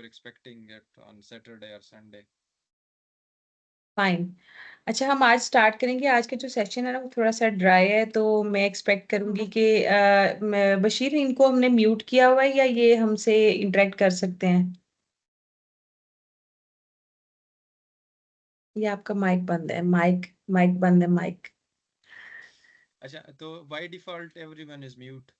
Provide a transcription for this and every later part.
were expecting it on Saturday or Sunday. Fine. अच्छा, हम आज स्टार्ट करेंगे। आज का जो सेशन है ना वो थोड़ा सा ड्राई है, तो मैं एक्सपेक्ट करूंगी कि बशीर, इनको हमने म्यूट किया हुआ है या ये हमसे इंटरेक्ट कर सकते हैं? ये आपका माइक बंद है, माइक माइक बंद है, माइक। अच्छा, तो by default everyone is mute,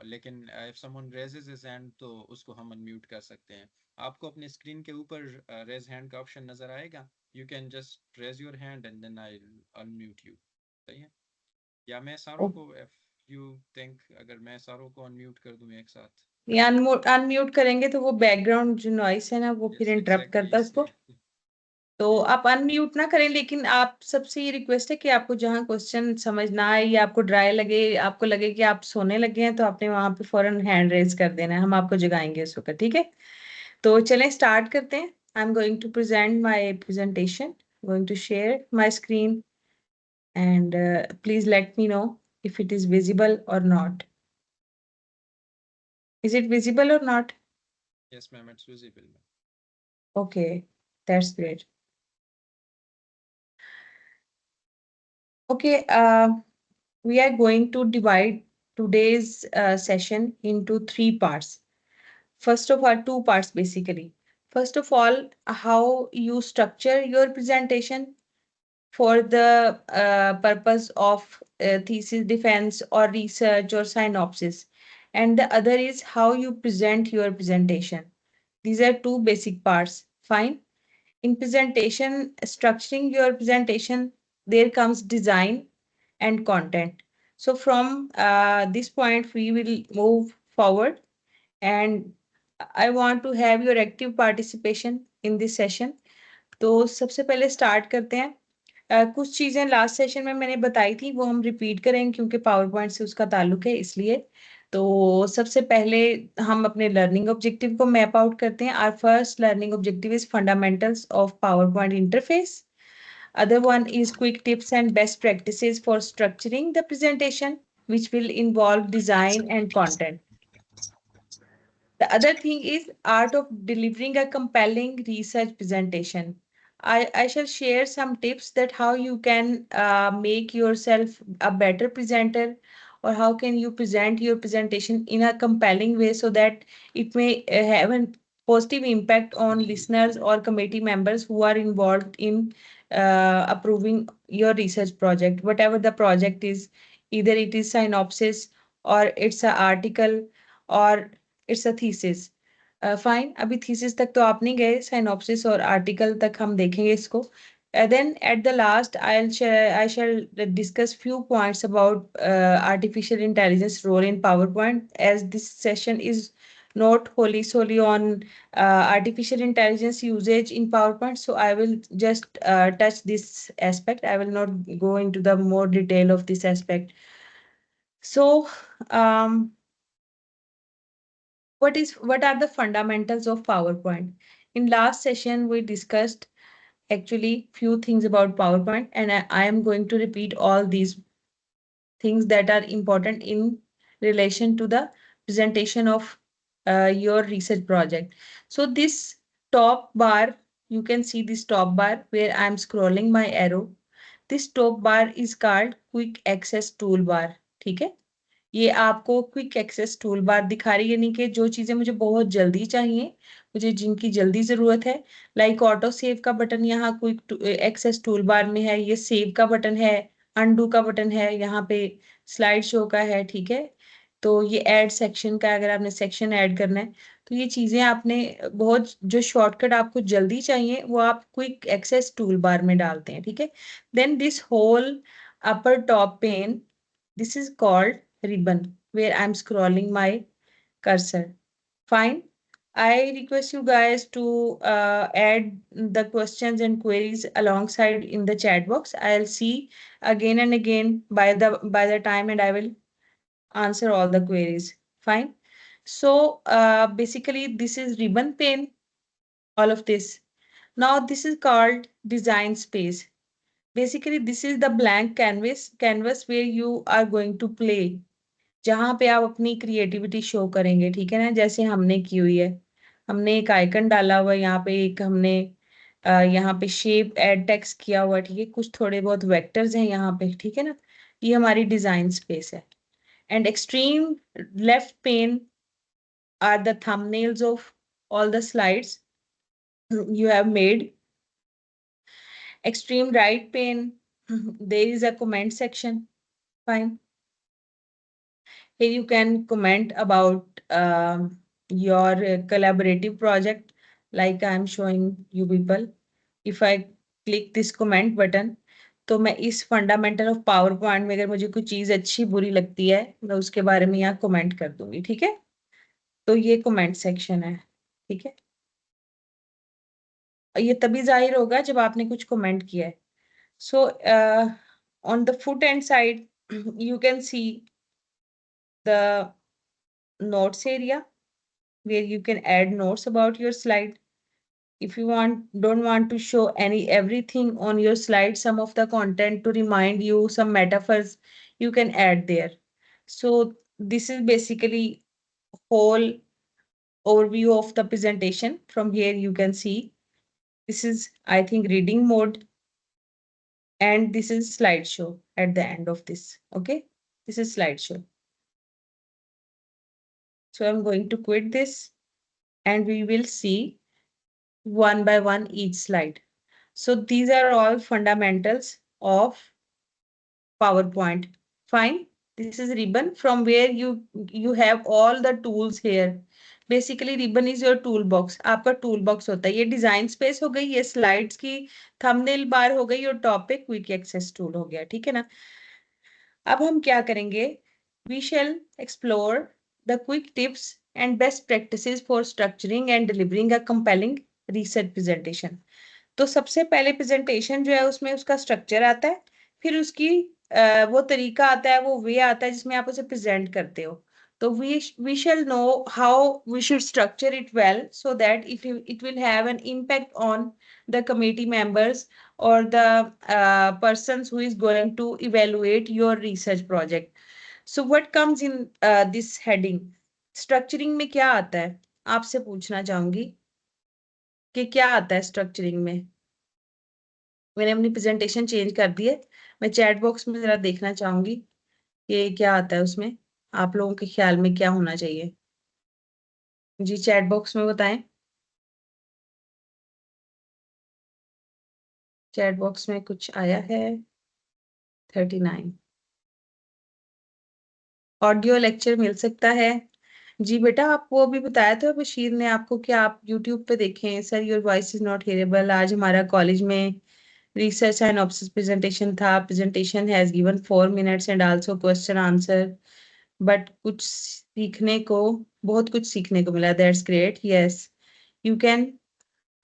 लेकिन if someone raises his hand तो उसको हम अनम्यूट कर सकते हैं। आपको अपनी स्क्रीन के ऊपर रेज हैंड का ऑप्शन नजर आएगा। You can just raise your hand and then I will unmute you. सही है? या मैं सारों को, इफ यू थिंक, अगर मैं सारों को अनम्यूट कर दूं एक साथ। ये अनम्यूट करेंगे तो वो बैकग्राउंड जो नॉइस है ना वो फिर यस, इंटरप्ट एग्जैक्टली, करता है उसको। इसलिए। तो जी। आप अनम्यूट ना करें, लेकिन आप सबसे ये रिक्वेस्ट है कि आपको जहाँ क्वेश्चन समझ ना आए या आपको ड्राई लगे, आपको लगे कि आप सोने लगे हैं, तो आपने वहां पे फौरन हैंड रेज कर देना है, हम आपको जगाएंगे उस वक्त, ठीक है? तो चलें स्टार्ट करते हैं। I am going to present my presentation, going to share my screen, and please let me know if it is visible or not. Is it visible or not? Yes ma'am, it's visible. Okay, that's great. Okay, we are going to divide today's session into three parts. First of all, two parts basically. First of all, how you structure your presentation for the purpose of thesis defense or research or synopsis. And the other is how you present your presentation. These are two basic parts. Fine. In presentation, structuring your presentation, there comes design and content. So from this point, we will move forward, and I want to have your active participation in this session. तो सबसे पहले start करते हैं। कुछ चीजें last session में मैंने बताई थी, वो हम रिपीट करेंगे क्योंकि पावर पॉइंट से उसका ताल्लुक है, इसलिए। तो सबसे पहले हम अपने लर्निंग ऑब्जेक्टिव को मैप आउट करते हैं। Our first learning objective is fundamentals of power point interface. Other one is quick tips and best practices for structuring the presentation, which will involve design and content. The other thing is art of delivering a compelling research presentation. I shall share some tips that how you can make yourself a better presenter, or how can you present your presentation in a compelling way so that it may have a positive impact on listeners or committee members who are involved in approving your research project, whatever the project is, either it is synopsis or it's an article or it's a thesis. Fine, अभी thesis तक तो आप नहीं गए, synopsis और article तक हम देखेंगे इसको। Then at the last, I shall discuss few points about artificial intelligence role in PowerPoint, as this session is not wholly solely on artificial intelligence usage in PowerPoint. So I will just touch this aspect. I will not go into the more detail of this aspect. So, um, what are the fundamentals of PowerPoint? In last session, we discussed actually few things about PowerPoint, and I am going to repeat all these things that are important in relation to the presentation of your research project. So this top bar, you can see this top bar where I'm scrolling my arrow. This top bar is called quick access toolbar. ठीक है? ये आपको quick access tool bar दिखा रही है, यानी कि जो चीजें मुझे बहुत जल्दी चाहिए, मुझे जिनकी जल्दी जरूरत है, लाइक ऑटो सेव का बटन यहाँ क्विक एक्सेस टूल बार में है, ये सेव का बटन है, अनडू का बटन है, यहाँ पे स्लाइड शो का है, ठीक है? तो ये ऐड सेक्शन का, अगर आपने सेक्शन ऐड करना है, तो ये चीजें आपने बहुत, जो शॉर्टकट आपको जल्दी चाहिए वो आप क्विक एक्सेस टूल बार में डालते हैं, ठीक है? Then this whole upper top pane, this is called ribbon, where I'm scrolling my cursor. Fine. I request you guys to add the questions and queries alongside in the chat box. I'll see again and again by the time, and I will answer all the queries. Fine. So basically this is ribbon pane, all of this. Now this is called design space. Basically this is the blank canvas where you are going to play, जहां पे आप अपनी creativity show करेंगे, ठीक है ना, जैसे हमने की हुई है। हमने एक आइकन डाला हुआ है यहाँ पे, एक हमने यहाँ पे शेप ऐड टेक्स्ट किया हुआ है, ठीक है, कुछ थोड़े बहुत वेक्टर्स हैं यहाँ पे, ठीक है ना। ये हमारी डिजाइन स्पेस है। And extreme left pane are the thumbnails of all the slides you have made. Extreme right pane, there is a comment section. Fine. Here you can comment about your collaborative project, like I'm showing you people. If I click this comment button, तो मैं इस fundamental of power point में अगर मुझे कोई चीज अच्छी बुरी लगती है, मैं उसके बारे में यहाँ कमेंट कर दूंगी, ठीक है। तो ये कमेंट सेक्शन है, ठीक है। ये तभी जाहिर होगा जब आपने कुछ कमेंट किया है। So on the foot and side you can see the notes area where you can add notes about your slide. If you don't want to show everything on your slide, some of the content to remind you, some metaphors you can add there. So this is basically whole overview of the presentation. From here you can see this is, I think, reading mode, and this is slideshow at the end of this. Okay, this is slideshow. So I'm going to quit this and we will see one by one each slide. So these are all fundamentals of PowerPoint. Fine. This is ribbon from where you have all the tools here. Basically ribbon is your toolbox. आपका toolbox होता है। ये design space हो गई, ये slides की thumbnail bar हो गई और topic quick access tool हो गया, ठीक है ना। अब हम क्या करेंगे? We shall explore the quick tips and best practices for structuring and delivering a compelling research presentation. तो सबसे पहले प्रेजेंटेशन जो है उसमें उसका स्ट्रक्चर आता है, फिर उसकी वो तरीका आता है, वो वे आता है जिसमें आप उसे प्रेजेंट करते हो। तो we shall know how we should structure it well so that it will have an impact on the committee members or the persons who is going to evaluate your research project. So what comes in this heading? Structuring में क्या आता है? आपसे पूछना चाहूंगी कि क्या आता है स्ट्रक्चरिंग में। मैंने अपनी प्रेजेंटेशन चेंज कर दी है, मैं चैट बॉक्स में जरा देखना चाहूंगी कि क्या आता है उसमें, आप लोगों के ख्याल में क्या होना चाहिए। जी चैट बॉक्स में बताएं। चैट बॉक्स में कुछ आया है? 39 ऑडियो लेक्चर मिल सकता है। जी बेटा, आप वो भी बताया था बशीर ने आपको कि आप यूट्यूब पे देखें। Sir your voice is not hearable. आज हमारा कॉलेज में research synopsis presentation था। presentation has given 4 minutes and also question answer, but कुछ सीखने को, बहुत कुछ सीखने को मिला। That's great. Yes, you can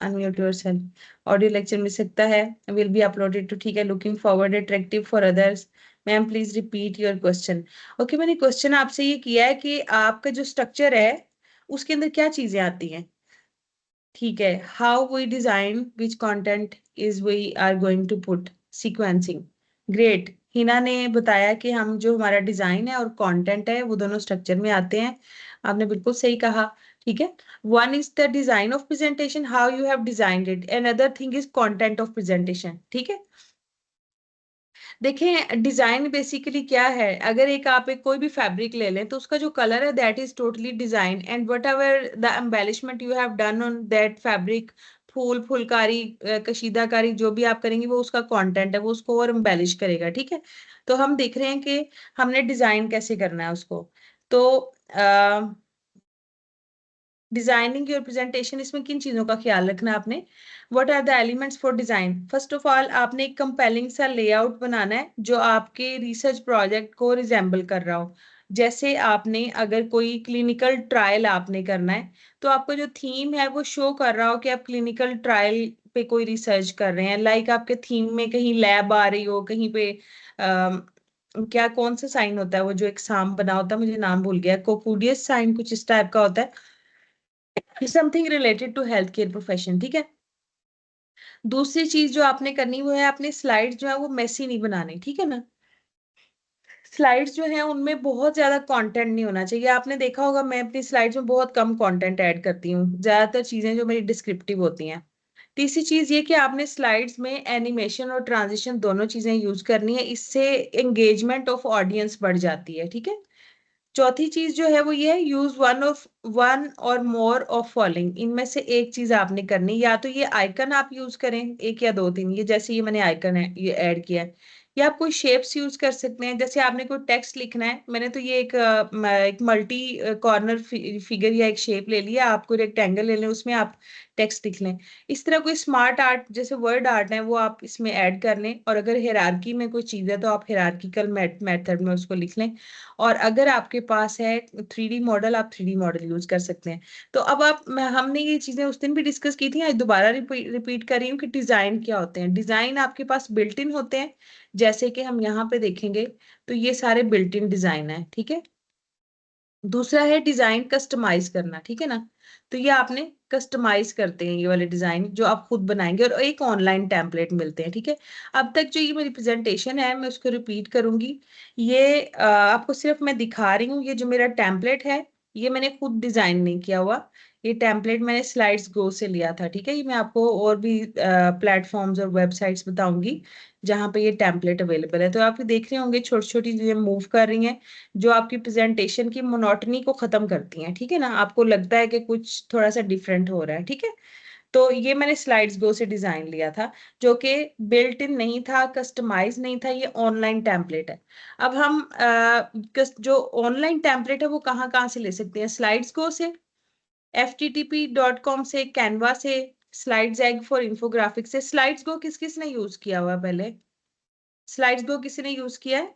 unmute yourself. Audio lecture मिल सकता है, will be uploaded to, ठीक है। Looking forward, attractive for others. Ma'am please repeat your question. Okay, मैंने क्वेश्चन आपसे ये किया है कि आपका जो स्ट्रक्चर है उसके अंदर क्या चीजें आती हैं, ठीक है। How we design which content is we are going to put, sequencing. Great. Hina ने बताया कि हम जो हमारा डिजाइन है और कंटेंट है वो दोनों स्ट्रक्चर में आते हैं। आपने बिल्कुल सही कहा, ठीक है। One is the design of presentation, how you have designed it, and other thing is content of presentation, ठीक है। देखें डिजाइन बेसिकली क्या है, अगर आप एक कोई भी फैब्रिक ले लें तो उसका जो कलर है that is totally design, and whatever the embellishment you have done on that fabric, फूल फुलकारी कशीदाकारी जो भी आप करेंगे वो उसका कंटेंट है, वो उसको और एम्बेलिश करेगा, ठीक है। तो हम देख रहे हैं कि हमने डिजाइन कैसे करना है उसको। तो डिजाइनिंग योर प्रेजेंटेशन, इसमें किन चीजों का ख्याल रखना है आपने? What are the elements for design? First of all आपने एक कंपेलिंग सा लेआउट बनाना है जो आपके रिसर्च प्रोजेक्ट को रिजेंबल कर रहा हो। जैसे आपने अगर कोई क्लिनिकल ट्रायल आपने करना है तो आपका जो थीम है वो शो कर रहा हो कि आप क्लिनिकल ट्रायल पे कोई रिसर्च कर रहे हैं। लाइक आपके थीम में कहीं लैब आ रही हो, कहीं पे क्या कौन सा साइन होता है वो जो एक सांप बना होता है, मुझे नाम भूल गया, कोकुडियस साइन कुछ इस टाइप का होता है, something related to health care profession, ठीक है। दूसरी चीज जो आपने करनी वो है, अपने स्लाइड जो है वो मेसी नहीं बनाने, ठीक है ना। स्लाइड्स जो है उनमें बहुत ज्यादा कंटेंट नहीं होना चाहिए। आपने देखा होगा मैं अपनी स्लाइड्स में बहुत कम कंटेंट ऐड करती हूँ, ज्यादातर चीजें जो मेरी डिस्क्रिप्टिव होती हैं। तीसरी चीज ये कि आपने स्लाइड्स में एनिमेशन और ट्रांजिशन दोनों चीजें यूज करनी है, इससे एंगेजमेंट ऑफ ऑडियंस बढ़ जाती है, ठीक है। चौथी चीज जो है वो ये है, यूज वन और मोर ऑफ फॉलोइंग। इनमें से एक चीज आपने करनी, या तो ये आइकन आप यूज करें एक या दो तीन, ये जैसे ये मैंने आइकन है ये ऐड किया है, या आप कोई शेप्स यूज कर सकते हैं। जैसे आपने कोई टेक्स्ट लिखना है, मैंने तो ये एक मल्टी कॉर्नर फिगर या एक शेप ले लिया, आप कोई रेक्टेंगल ले लें उसमें आप टेक्स्ट लिख लें। इस तरह कोई स्मार्ट आर्ट जैसे वर्ड आर्ट है वो आप इसमें ऐड कर लें, और अगर हिरारकी में कोई चीज है तो आप हिरारकिकल मेथड में उसको लिख लें। और अगर आपके पास है 3D मॉडल, आप 3D मॉडल यूज कर सकते हैं। तो अब हमने ये चीजें उस दिन भी डिस्कस की थी, आज दोबारा रिपीट कर रही हूँ कि डिजाइन क्या होते हैं। डिजाइन आपके पास बिल्ट इन होते हैं, जैसे कि हम यहाँ पे देखेंगे तो ये सारे बिल्ट इन डिजाइन है, ठीक है। दूसरा है डिजाइन कस्टमाइज करना, ठीक है ना। तो ये आपने कस्टमाइज करते हैं ये वाले डिजाइन जो आप खुद बनाएंगे, और एक ऑनलाइन टेम्पलेट मिलते हैं, ठीक है। अब तक जो ये मेरी प्रेजेंटेशन है मैं उसको रिपीट करूंगी। ये आपको सिर्फ मैं दिखा रही हूँ, ये जो मेरा टेम्पलेट है ये मैंने खुद डिजाइन नहीं किया हुआ। ये टेम्पलेट मैंने स्लाइड्स गो से लिया था, ठीक है। ये मैं आपको और भी प्लेटफॉर्म्स और वेबसाइट्स बताऊंगी जहाँ पे ये टेम्पलेट अवेलेबल है। तो आप देख रहे होंगे छोटी छोटी चीजें मूव कर रही हैं, जो आपकी प्रेजेंटेशन की मोनोटनी को खत्म करती हैं, ठीक है ना। आपको लगता है कि कुछ थोड़ा सा डिफरेंट हो रहा है, ठीक है। तो ये मैंने स्लाइड्स गो से डिजाइन लिया था, जो कि बिल्ट इन नहीं था, कस्टमाइज नहीं था, ये ऑनलाइन टेम्पलेट है। अब हम जो ऑनलाइन टेम्पलेट है वो कहाँ कहाँ से ले सकते हैं? स्लाइड्स गो से, ftp.com से, कैनवा से, स्लाइड्स एग फॉर इंफोग्राफिक से। स्लाइड्स गो किस किस ने यूज किया हुआ पहले? स्लाइड्स गो किसी ने यूज किया है?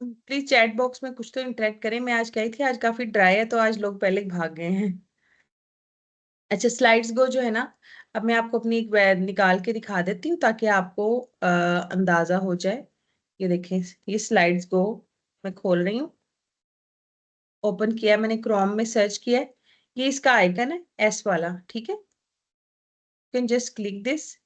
प्लीज चैट बॉक्स में कुछ तो इंटरेक्ट करें। मैं आज गई थी, आज काफी ड्राई है तो आज लोग पहले ही भाग गए हैं। अच्छा, स्लाइड्स गो जो है ना, अब मैं आपको अपनी एक निकाल के दिखा देती हूँ ताकि आपको अंदाजा हो जाए। ये देखें, ये स्लाइड्स गो मैं खोल रही हूँ, ओपन किया मैंने, क्रोम में सर्च किया है। ये इसका आइकन है एस वाला, ठीक है। You can just click this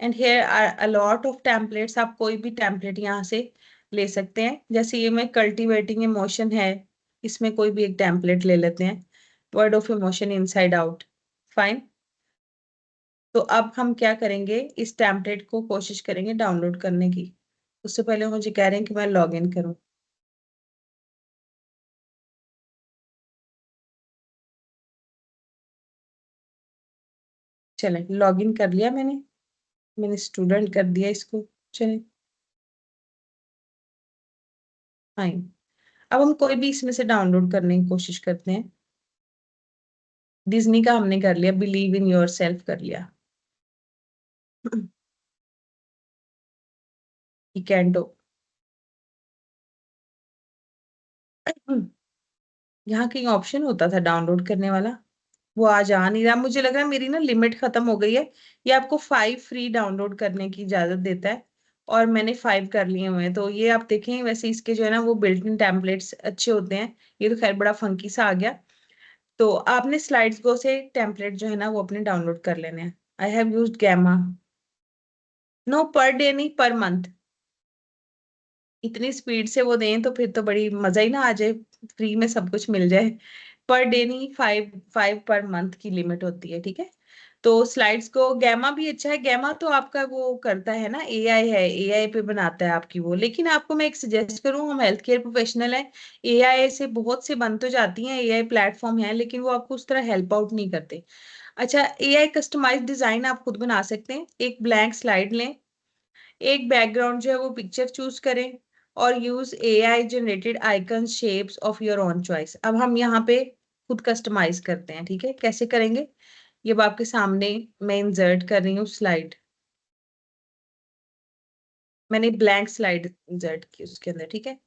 and here are a lot of templates. आप कोई भी टेम्पलेट यहाँ से ले सकते हैं। जैसे ये मैं कल्टीवेटिंग इमोशन है, इसमें कोई भी एक टेम्पलेट ले लेते हैं। Word of emotion inside out, fine. तो अब हम क्या करेंगे, इस टेम्पलेट को कोशिश करेंगे डाउनलोड करने की। उससे पहले मुझे कह रहे हैं कि मैं लॉग इन करूं। चले, लॉग इन कर लिया मैंने, मैंने स्टूडेंट कर दिया इसको। चले, फाइन। अब हम कोई भी इसमें से डाउनलोड करने की कोशिश करते हैं। डिज्नी का हमने कर लिया, बिलीव इन योर सेल्फ कर लिया। कैंटो, यहाँ कहीं ऑप्शन होता था डाउनलोड करने वाला, वो आज आ नहीं रहा। मुझे लग रहा है मेरी ना लिमिट खत्म हो गई है। ये आपको 5 फ्री डाउनलोड करने की इजाजत देता है, और मैंने 5 कर लिए हुए हैं। तो ये आप देखें, वैसे इसके जो है ना वो बिल्ट इन टेम्पलेट्स अच्छे होते हैं। ये तो खैर बड़ा फंकी सा आ गया। तो आपने स्लाइड्स गो से टेम्पलेट जो है ना वो अपने डाउनलोड कर लेने हैं। I have used Gamma. No, per day नहीं, पर मंथ। इतनी स्पीड से वो दें तो फिर तो बड़ी मजा ही ना आ जाए, फ्री में सब कुछ मिल जाए। पर डे नहीं, 5 पर मंथ की लिमिट होती है, ठीक है। तो स्लाइड्स को गैमा भी अच्छा है। गैमा तो आपका वो करता है ना, एआई है, एआई पे बनाता है आपकी वो। लेकिन आपको मैं एक सजेस्ट करूं, हम हेल्थ केयर प्रोफेशनल है, एआई से बहुत से बन तो जाती हैं, एआई प्लेटफॉर्म है, लेकिन वो आपको उस तरह हेल्प आउट नहीं करते। अच्छा, एआई कस्टमाइज डिजाइन आप खुद बना सकते हैं। एक ब्लैंक स्लाइड लें, एक बैकग्राउंड जो है वो पिक्चर चूज करें, और use AI generated icon shapes of your own choice. अब हम यहाँ पे खुद कस्टमाइज करते हैं, ठीक है। कैसे करेंगे, ये अब आपके सामने मैं इंसर्ट कर रही हूँ स्लाइड। मैंने ब्लैंक स्लाइड इंसर्ट की उसके अंदर, ठीक है।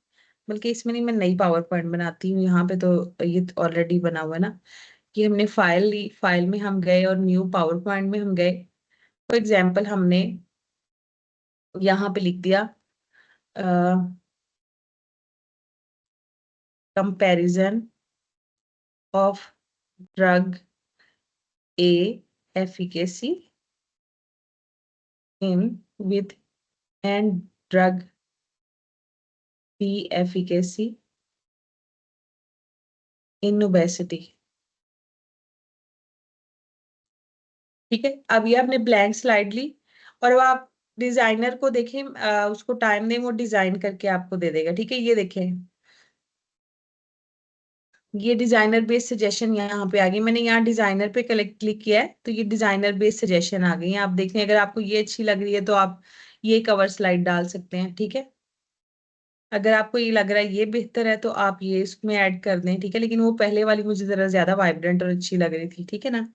बल्कि इसमें नहीं, मैं नई पावर पॉइंट बनाती हूँ। यहाँ पे तो ये ऑलरेडी बना हुआ है ना। कि हमने फाइल ली, फाइल में हम गए और न्यू पावर पॉइंट में हम गए। फॉर एग्जाम्पल हमने यहाँ पे लिख दिया comparison of drug A efficacy in with and drug the efficacy in obesity. ठीक है, अब ये आपने ब्लैंक स्लाइड ली और अब आप डिजाइनर को देखें, उसको टाइम दें, वो डिजाइन करके आपको दे देगा। ठीक है, ये देखें, ये डिजाइनर बेस्ड सजेशन यहाँ पे आ गई। मैंने यहाँ डिजाइनर पे क्लिक किया है तो ये डिजाइनर बेस्ड सजेशन आ गई है। आप देखें, अगर आपको ये अच्छी लग रही है तो आप ये कवर स्लाइड डाल सकते हैं। ठीक है, अगर आपको ये लग रहा है ये बेहतर है तो आप ये इसमें ऐड कर दें। ठीक है, लेकिन वो पहले वाली मुझे जरा ज्यादा वाइब्रेंट और अच्छी लग रही थी। ठीक है ना,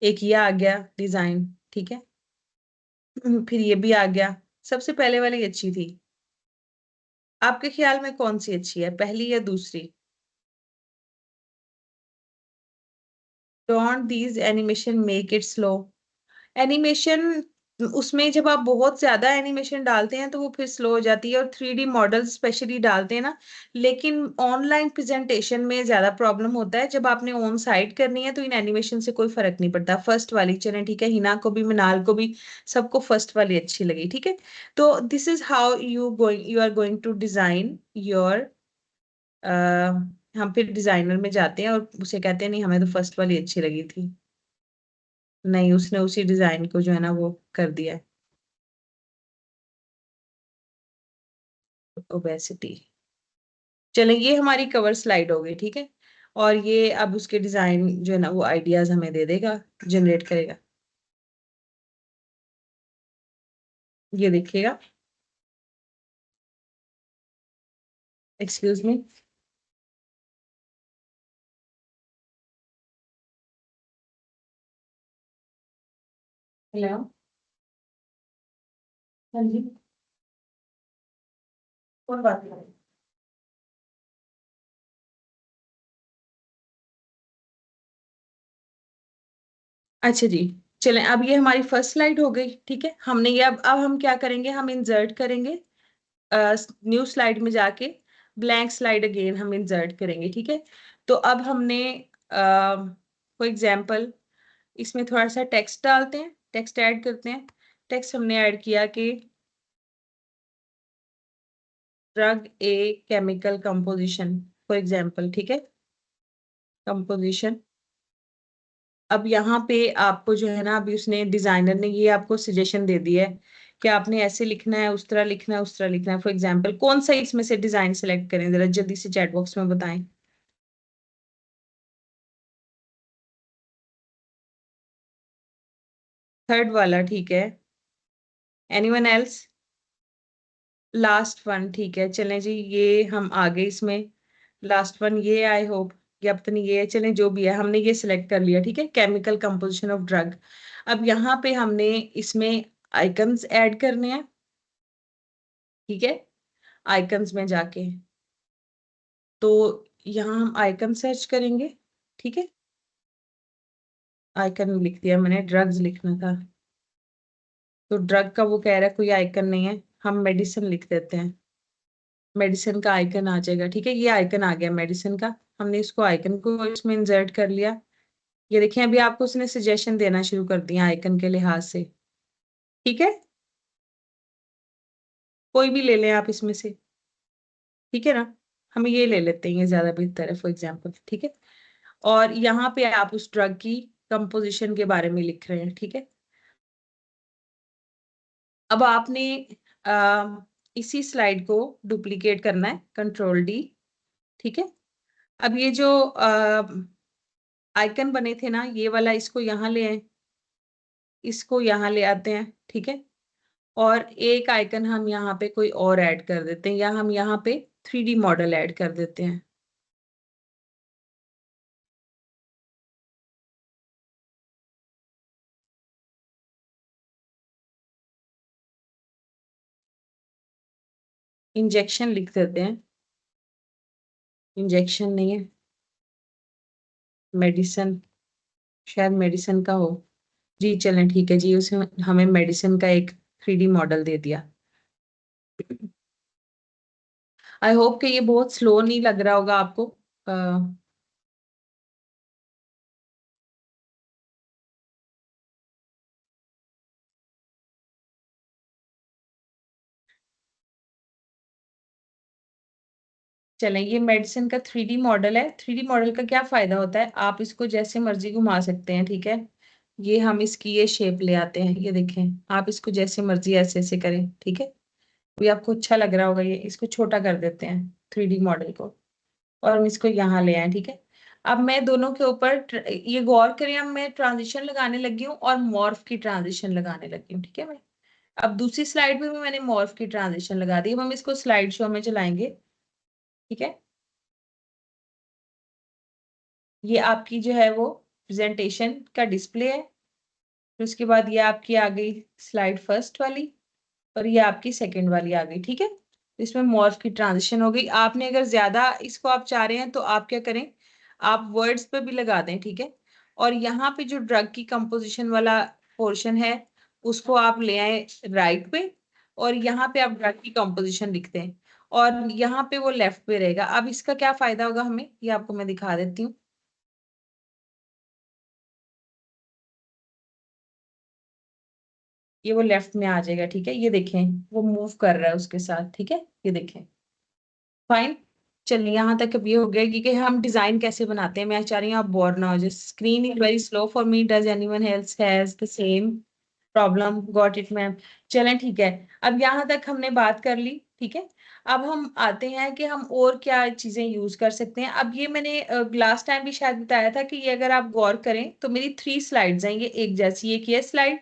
एक ये आ गया डिजाइन। ठीक है, फिर ये भी आ गया। सबसे पहले वाली अच्छी थी, आपके ख्याल में कौन सी अच्छी है, पहली या दूसरी? Don't these animation make it slow. Animation, उसमें जब आप बहुत ज्यादा एनिमेशन डालते हैं तो वो फिर स्लो हो जाती है, और 3D मॉडल स्पेशली डालते हैं ना। लेकिन ऑनलाइन प्रेजेंटेशन में ज्यादा प्रॉब्लम होता है, जब आपने ऑन साइट करनी है तो इन एनिमेशन से कोई फर्क नहीं पड़ता। फर्स्ट वाली चलें, ठीक है, हिना को भी, मिनाल को भी, सबको फर्स्ट वाली अच्छी लगी। ठीक है, तो this is how you are going to design your. हम फिर डिजाइनर में जाते हैं और उसे कहते हैं नहीं, हमें तो फर्स्ट वाली अच्छी लगी थी। नहीं, उसने उसी डिजाइन को जो है ना वो कर दिया है, ओबेसिटी। चलें, ये हमारी कवर स्लाइड हो गई। ठीक है, और ये अब उसके डिजाइन जो है ना वो आइडियाज हमें दे देगा, जनरेट करेगा। ये देखिएगा, एक्सक्यूज मी। हेलो, हाँ जी, कौन बात कर रहे हैं? अच्छा जी, चलें, अब ये हमारी फर्स्ट स्लाइड हो गई। ठीक है, हमने ये अब हम क्या करेंगे, हम इंसर्ट करेंगे न्यू स्लाइड में जाके, ब्लैंक स्लाइड अगेन हम इंसर्ट करेंगे। ठीक है, तो अब हमने फॉर एग्जाम्पल इसमें थोड़ा सा टेक्स्ट डालते हैं, टेक्स्ट ऐड करते हैं। टेक्स्ट हमने ऐड किया कि drug a chemical composition, for example. ठीक है, कंपोजिशन। अब यहाँ पे आपको जो है ना, अभी उसने डिजाइनर ने ये आपको सजेशन दे दिया है कि आपने ऐसे लिखना है, उस तरह लिखना है, उस तरह लिखना है। फॉर एग्जाम्पल कौन सा इसमें से डिजाइन सेलेक्ट करें, जरा जल्दी से चैट बॉक्स में बताएं। थर्ड वाला ठीक है, एनीवन एल्स? लास्ट वन ठीक है, चलें जी, ये हम आ गए इसमें। लास्ट वन ये, आई होप ये, अब तो नहीं, ये चलें, जो भी है हमने ये सिलेक्ट कर लिया। ठीक है, केमिकल कंपोजिशन ऑफ ड्रग। अब यहाँ पे हमने इसमें आइकन्स ऐड करने हैं। ठीक है, आइकन्स में जाके तो यहाँ हम आइकन सर्च करेंगे। ठीक है, आइकन लिख दिया मैंने, ड्रग्स लिखना था तो ड्रग का वो कह रहा है कोई आइकन नहीं है, हम मेडिसिन लिख देते हैं, मेडिसिन का आइकन आ जाएगा। ठीक है, ये आइकन आ गया मेडिसिन का। हमने इसको आइकन को इसमें इंसर्ट कर लिया। ये देखिए, अभी आपको उसने सजेशन देना शुरू कर दिया आइकन के लिहाज से। ठीक है, कोई भी ले लें आप इसमें से। ठीक है ना, हम ये ले लेते हैं, ये ज्यादा बेहतर है फॉर एग्जाम्पल। ठीक है, और यहाँ पे आप उस ड्रग की कंपोजिशन के बारे में लिख रहे हैं। ठीक है, अब आपने आ, इसी स्लाइड को डुप्लीकेट करना है, कंट्रोल D। ठीक है, अब ये जो आइकन बने थे ना, ये वाला, इसको यहाँ ले आए, इसको यहाँ ले आते हैं। ठीक है, और एक आइकन हम यहाँ पे कोई और ऐड कर देते हैं, या हम यहाँ पे 3D मॉडल ऐड कर देते हैं। इंजेक्शन लिख देते हैं, इंजेक्शन नहीं है, मेडिसिन, शायद मेडिसिन का हो। जी चलें, ठीक है जी, उसमें हमें मेडिसिन का एक 3D मॉडल दे दिया। आई होप कि ये बहुत स्लो नहीं लग रहा होगा आपको। चलें, ये मेडिसिन का 3D मॉडल है। 3D मॉडल का क्या फायदा होता है, आप इसको जैसे मर्जी घुमा सकते हैं, ठीक है। ये हम इसकी ये शेप ले आते हैं, ये देखें, आप इसको जैसे मर्जी ऐसे ऐसे करें, ठीक है। भी आपको अच्छा लग रहा होगा, ये इसको छोटा कर देते हैं 3D मॉडल को, और हम इसको यहाँ ले आए, ठीक है। अब मैं दोनों के ऊपर ये गौर करें, अब मैं ट्रांजिशन लगाने लगी हूँ और मॉर्फ की ट्रांजिशन लगाने लगी हूँ, ठीक है। मैं अब दूसरी स्लाइड में भी मैंने मॉर्फ की ट्रांजिशन लगा दी। अब हम इसको स्लाइड शो में चलाएंगे, ठीक है। ये आपकी जो है वो प्रेजेंटेशन का डिस्प्ले है। फिर उसके बाद ये आपकी आ गई स्लाइड फर्स्ट वाली, और ये आपकी सेकंड वाली आ गई, ठीक है। इसमें मॉर्फ की ट्रांजिशन हो गई। आपने अगर ज्यादा इसको आप चाह रहे हैं तो आप क्या करें, आप वर्ड्स पे भी लगा दें, ठीक है। और यहाँ पे जो ड्रग की कंपोजिशन वाला पोर्शन है, उसको आप ले आए राइट पे, और यहाँ पे आप ड्रग की कंपोजिशन लिखते हैं, और यहाँ पे वो लेफ्ट पे रहेगा। अब इसका क्या फायदा होगा हमें, ये आपको मैं दिखा देती हूँ। ये वो लेफ्ट में आ जाएगा, ठीक है। ये देखें, वो मूव कर रहा है उसके साथ, ठीक है, ये देखें। फाइन। चलिए, यहाँ तक अब ये हो गया कि हम डिजाइन कैसे बनाते हैं। मैं चाह रही हूँ आप बोर ना हो जाए। Screen is very slow for me, does anyone else has the same problem? Got it ma'am. चलें, ठीक है। अब यहाँ तक हमने बात कर ली, ठीक है। अब हम आते हैं कि हम और क्या चीजें यूज कर सकते हैं। अब ये मैंने लास्ट टाइम भी शायद बताया था कि ये अगर आप गौर करें तो मेरी 3 स्लाइड्स हैं, ये एक जैसी। एक ये स्लाइड,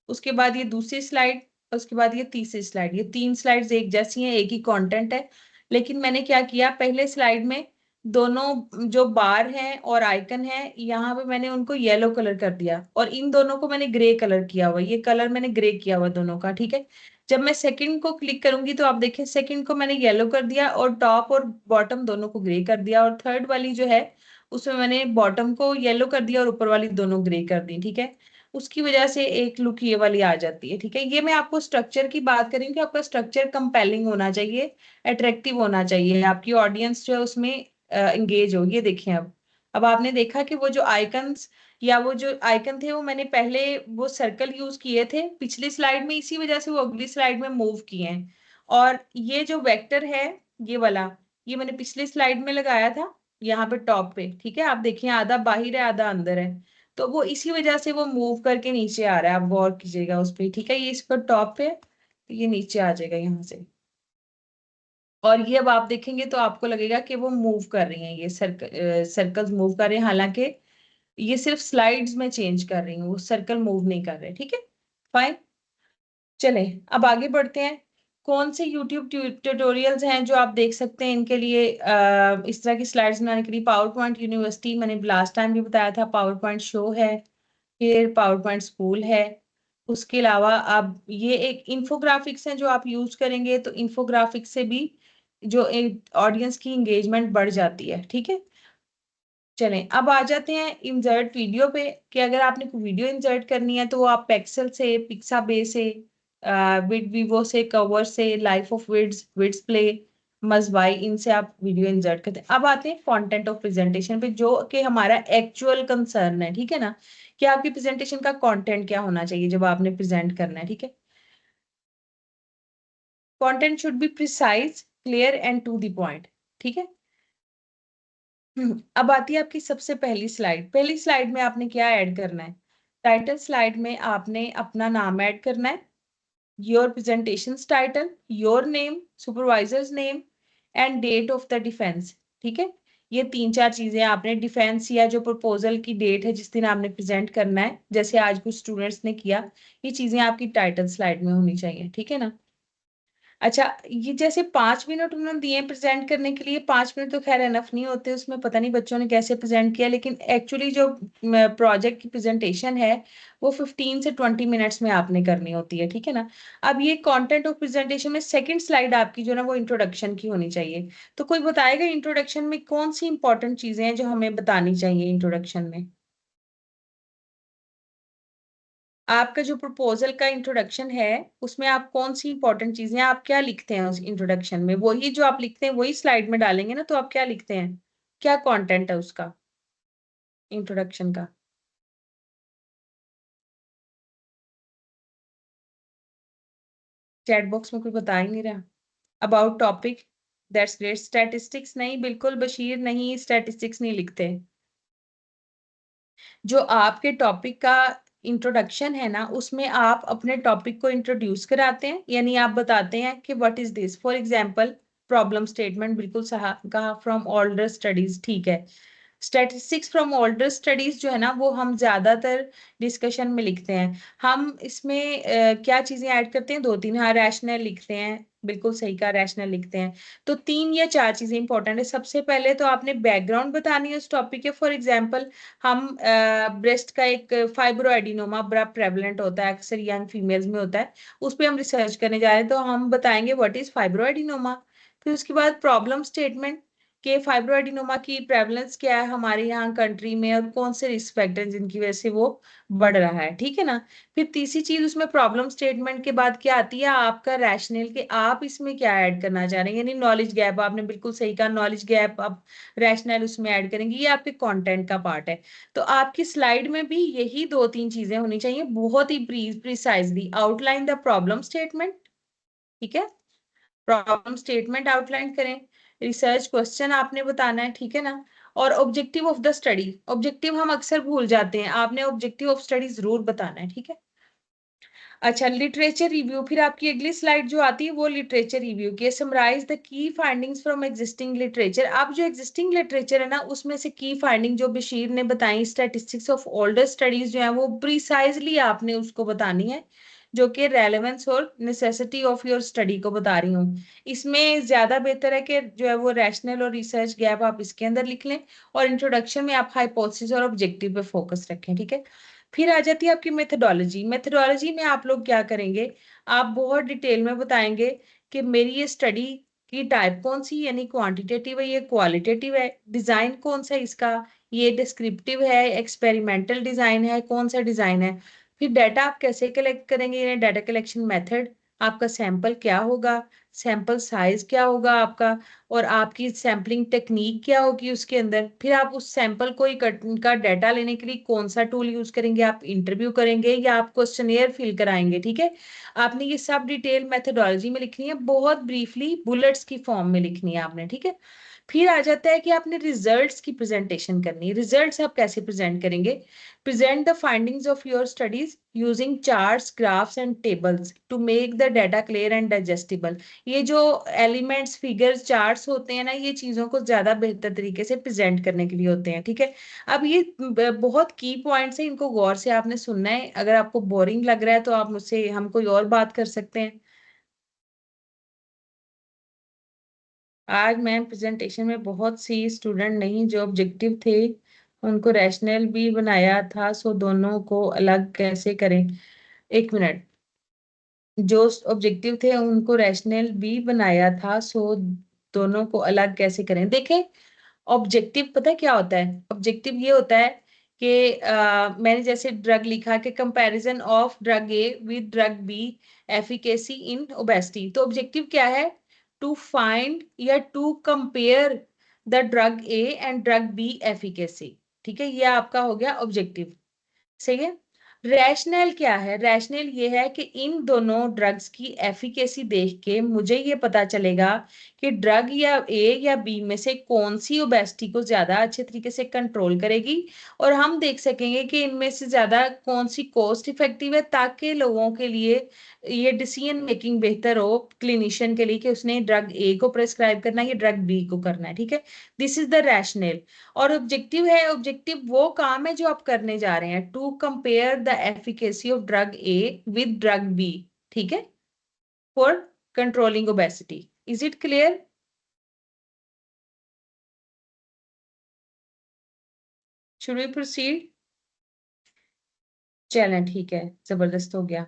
उसके बाद ये दूसरी स्लाइड, उसके बाद ये तीसरी स्लाइड। ये 3 स्लाइड्स एक जैसी हैं, एक ही कंटेंट है। लेकिन मैंने क्या किया, पहले स्लाइड में दोनों जो बार हैं और आइकन है, यहाँ पे मैंने उनको येलो कलर कर दिया, और इन दोनों को मैंने ग्रे कलर किया हुआ। ये कलर मैंने ग्रे किया हुआ दोनों का, ठीक है। जब मैं सेकंड को क्लिक करूंगी तो आप देखें, सेकंड को मैंने येलो कर दिया और टॉप और बॉटम दोनों को ग्रे कर दिया, और थर्ड वाली जो है उसमें मैंने बॉटम को येलो कर दिया और ऊपर वाली दोनों ग्रे कर दी, ठीक है। उसकी वजह से एक लुक ये वाली आ जाती है, ठीक है। ये मैं आपको स्ट्रक्चर की बात करूँ कि आपका स्ट्रक्चर कंपेलिंग होना चाहिए, अट्रैक्टिव होना चाहिए, आपकी ऑडियंस जो है उसमें एंगेज हो। ये देखें, अब आपने देखा कि वो जो आइकन्स या वो जो आइकन थे वो मैंने पहले वो सर्कल यूज किए थे पिछली स्लाइड में, इसी वजह से वो अगली स्लाइड में मूव किए हैं। और ये जो वेक्टर है, ये वाला, ये मैंने पिछली स्लाइड में लगाया था यहाँ पे टॉप पे, ठीक है। आप देखिए, आधा बाहर है आधा अंदर है, तो वो इसी वजह से वो मूव करके नीचे आ रहा है। आप गौर कीजिएगा उस पर, ठीक है। ये इसका टॉप पे है, तो ये नीचे आ जाएगा यहाँ से। और ये अब आप देखेंगे तो आपको लगेगा कि वो मूव कर रही हैं, ये सर्कल्स मूव कर रहे हैं, हालांकि ये सिर्फ स्लाइड्स में चेंज कर रही हूँ, वो सर्कल मूव नहीं कर रहे, ठीक है। फाइन। चले, अब आगे बढ़ते हैं। कौन से YouTube ट्यूटोरियल्स हैं जो आप देख सकते हैं इनके लिए, इस तरह की स्लाइड्स बनाने के लिए? पावर पॉइंट यूनिवर्सिटी, मैंने लास्ट टाइम भी बताया था, पावर पॉइंट शो है, फिर पावर पॉइंट स्कूल है। उसके अलावा आप ये एक इंफोग्राफिक्स है जो आप यूज करेंगे, तो इंफोग्राफिक्स से भी जो ऑडियंस की एंगेजमेंट बढ़ जाती है, ठीक है। चलें, अब आ जाते हैं इंसर्ट वीडियो पे, कि अगर आपने कोई वीडियो इंसर्ट करनी है तो वो आप पेक्सल से, पिक्साबे से, विड विवो से, कवर से, लाइफ ऑफ विड्स, विड्स प्ले, मजवाई, इनसे आप वीडियो इंसर्ट करते हैं। अब आते हैं कंटेंट ऑफ प्रेजेंटेशन पे, जो कि हमारा एक्चुअल कंसर्न है, ठीक है ना, कि आपकी प्रेजेंटेशन का कंटेंट क्या होना चाहिए जब आपने प्रेजेंट करना है, ठीक है। Content should be precise, clear and to the point, ठीक है। अब आती है आपकी सबसे पहली स्लाइड। पहली स्लाइड में आपने क्या ऐड करना है, टाइटल स्लाइड में आपने अपना नाम ऐड करना है, your presentation title, your name, supervisor's name, and date of the defence, ठीक है। ये 3-4 चीजें आपने डिफेंस या जो प्रपोजल की डेट है जिस दिन आपने प्रेजेंट करना है, जैसे आज कुछ स्टूडेंट्स ने किया, ये चीजें आपकी टाइटल स्लाइड में होनी चाहिए, ठीक है ना। अच्छा, ये जैसे 5 मिनट उन्होंने दिए प्रेजेंट करने के लिए, 5 मिनट तो खैर एनफ नहीं होते, उसमें पता नहीं बच्चों ने कैसे प्रेजेंट किया, लेकिन एक्चुअली जो प्रोजेक्ट की प्रेजेंटेशन है वो 15 से 20 मिनट्स में आपने करनी होती है, ठीक है ना। अब ये कंटेंट ऑफ प्रेजेंटेशन में सेकंड स्लाइड आपकी जो ना वो इंट्रोडक्शन की होनी चाहिए। तो कोई बताएगा इंट्रोडक्शन में कौन सी इंपॉर्टेंट चीजें हैं जो हमें बतानी चाहिए इंट्रोडक्शन में? आपका जो प्रपोजल का इंट्रोडक्शन है उसमें आप कौन सी इंपॉर्टेंट चीजें, आप क्या लिखते हैं उस इंट्रोडक्शन में? वही जो आप लिखते हैं वही स्लाइड में डालेंगे ना, तो आप क्या लिखते हैं, क्या कंटेंट है उसका, इंट्रोडक्शन का? चैट बॉक्स में कोई बता ही नहीं रहा। About topic, that's great. Statistics नहीं, बिल्कुल बशीर नहीं, स्टैटिस्टिक्स नहीं लिखते। जो आपके टॉपिक का इंट्रोडक्शन है ना, उसमें आप अपने टॉपिक को इंट्रोड्यूस कराते हैं, यानी आप बताते हैं कि what is this. For example problem statement, बिल्कुल कहा फ्रॉम ऑल्डर स्टडीज, ठीक है। स्टैटिस्टिक्स फ्रॉम ओल्डर स्टडीज जो है ना, वो हम ज्यादातर डिस्कशन में लिखते हैं। हम इसमें क्या चीजें ऐड करते हैं, दो तीन। हाँ, रैशनल लिखते हैं, बिल्कुल सही कहा, रैशनल लिखते हैं। तो तीन या चार चीजें इंपॉर्टेंट है। सबसे पहले तो आपने बैकग्राउंड बतानी है उस टॉपिक के। फॉर एग्जाम्पल हम ब्रेस्ट का एक फाइब्रो एडिनोमा बड़ा प्रेवलेंट होता है, अक्सर यंग फीमेल्स में होता है, उस पर हम रिसर्च करने जा रहे हैं, तो हम बताएंगे व्हाट इज फाइब्रो एडिनोमा। फिर उसके बाद प्रॉब्लम स्टेटमेंट कि फाइब्रोएडिनोमा की प्रेवलेंस क्या है हमारे यहाँ कंट्री में, और कौन से रिस्क फैक्टर जिनकी वजह से वो बढ़ रहा है, ठीक है ना। फिर तीसरी चीज उसमें प्रॉब्लम स्टेटमेंट के बाद क्या आती है, आपका रैशनल, कि आप इसमें क्या ऐड करना चाह रहे हैं, यानी नॉलेज गैप। आपने बिल्कुल सही कहा, नॉलेज गैप आप रैशनल उसमें ऐड करेंगे, ये आपके कंटेंट का पार्ट है। तो आपकी स्लाइड में भी यही दो तीन चीजें होनी चाहिए, बहुत ही precisely outline the problem statement, ठीक है। प्रॉब्लम स्टेटमेंट आउटलाइन करें, रिसर्च क्वेश्चन आपने बताना है, ठीक है ना। और objective of the study, objective हम अक्सर भूल जाते हैं, आपने ऑब्जेक्टिव ऑफ स्टडी जरूर बताना है, ठीक है। अच्छा, लिटरेचर रिव्यू, फिर आपकी अगली स्लाइड जो आती है वो लिटरेचर रिव्यू की। Summarise the key findings from existing literature. आप जो एग्जिस्टिंग लिटरेचर है ना, उसमें से की फाइंडिंग जो बशीर ने बताई, स्टैटिस्टिक्स ऑफ ओल्डर स्टडीज जो है, वो प्रिसाइजली आपने उसको बतानी है, जो कि रेलेवेंस और नेसेसिटी ऑफ योर स्टडी को बता रही हूँ। इसमें ज्यादा बेहतर है कि जो है वो रैशनल और रिसर्च गैप आप इसके अंदर लिख लें, और इंट्रोडक्शन में आप हाइपोथेसिस और ऑब्जेक्टिव पे फोकस रखें, ठीक है। फिर आ जाती है आपकी मेथडोलॉजी। मेथडोलॉजी में आप लोग क्या करेंगे, आप बहुत डिटेल में बताएंगे कि मेरी ये स्टडी की टाइप कौन सी, यानी क्वांटिटेटिव है, ये क्वालिटेटिव है, डिजाइन कौन सा है इसका, ये डिस्क्रिप्टिव है, एक्सपेरिमेंटल डिजाइन है, कौन सा डिजाइन है। फिर डाटा आप कैसे कलेक्ट करेंगे, यानी डाटा कलेक्शन मेथड, आपका सैंपल क्या होगा, सैंपल साइज क्या होगा आपका, और आपकी सैम्पलिंग टेक्निक क्या होगी उसके अंदर। फिर आप उस सैंपल को का डाटा लेने के लिए कौन सा टूल यूज करेंगे, आप इंटरव्यू करेंगे या आप क्वेश्चनेयर फिल कराएंगे, ठीक है। आपने ये सब डिटेल मेथोडोलॉजी में लिखनी है, बहुत ब्रीफली बुलेट्स की फॉर्म में लिखनी है आपने, ठीक है। फिर आ जाता है कि आपने रिजल्ट्स की प्रेजेंटेशन करनी है। रिजल्ट्स आप कैसे प्रेजेंट करेंगे, present the findings of your studies using charts, graphs and tables two make the data clear and digestible. ये जो एलिमेंट्स, फिगर्स, चार्ट्स होते हैं ना, ये चीजों को ज्यादा बेहतर तरीके से प्रेजेंट करने के लिए होते हैं, ठीक है। अब ये बहुत की पॉइंट्स है, इनको गौर से आपने सुनना है। अगर आपको बोरिंग लग रहा है तो आप मुझसे, हम कोई और बात कर सकते हैं। आज मैं प्रेजेंटेशन में बहुत सी स्टूडेंट नहीं जो ऑब्जेक्टिव थे, उनको रैशनल भी बनाया था, सो दोनों को अलग कैसे करें। एक मिनट, जो ऑब्जेक्टिव थे उनको रैशनल भी बनाया था, सो दोनों को अलग कैसे करें। देखें, ऑब्जेक्टिव पता है क्या होता है, ऑब्जेक्टिव ये होता है कि मैंने जैसे ड्रग लिखा कि comparison of drug A with drug B efficacy in obesity. तो ऑब्जेक्टिव क्या है, टू फाइंड या to compare the drug A and drug B efficacy, ठीक है। ये आपका हो गया ऑब्जेक्टिव, सही है। रैशनल क्या है, रैशनल ये है कि इन दोनों ड्रग्स की एफिकेसी देख के मुझे ये पता चलेगा कि ड्रग या ए या बी में से कौन सी ओबेसिटी को ज्यादा अच्छे तरीके से कंट्रोल करेगी, और हम देख सकेंगे कि इनमें से ज्यादा कौन सी कॉस्ट इफेक्टिव है, ताकि लोगों के लिए ये डिसीजन मेकिंग बेहतर हो, क्लिनिशियन के लिए, कि उसने ड्रग ए को प्रेस्क्राइब करना है या ड्रग बी को करना है, ठीक है। This is the rationale. और ऑब्जेक्टिव है, ऑब्जेक्टिव वो काम है जो आप करने जा रहे हैं, to compare the efficacy of drug A with drug B, ठीक है, for controlling obesity. Is it clear? Should we proceed? चलें, ठीक है, जबरदस्त हो गया।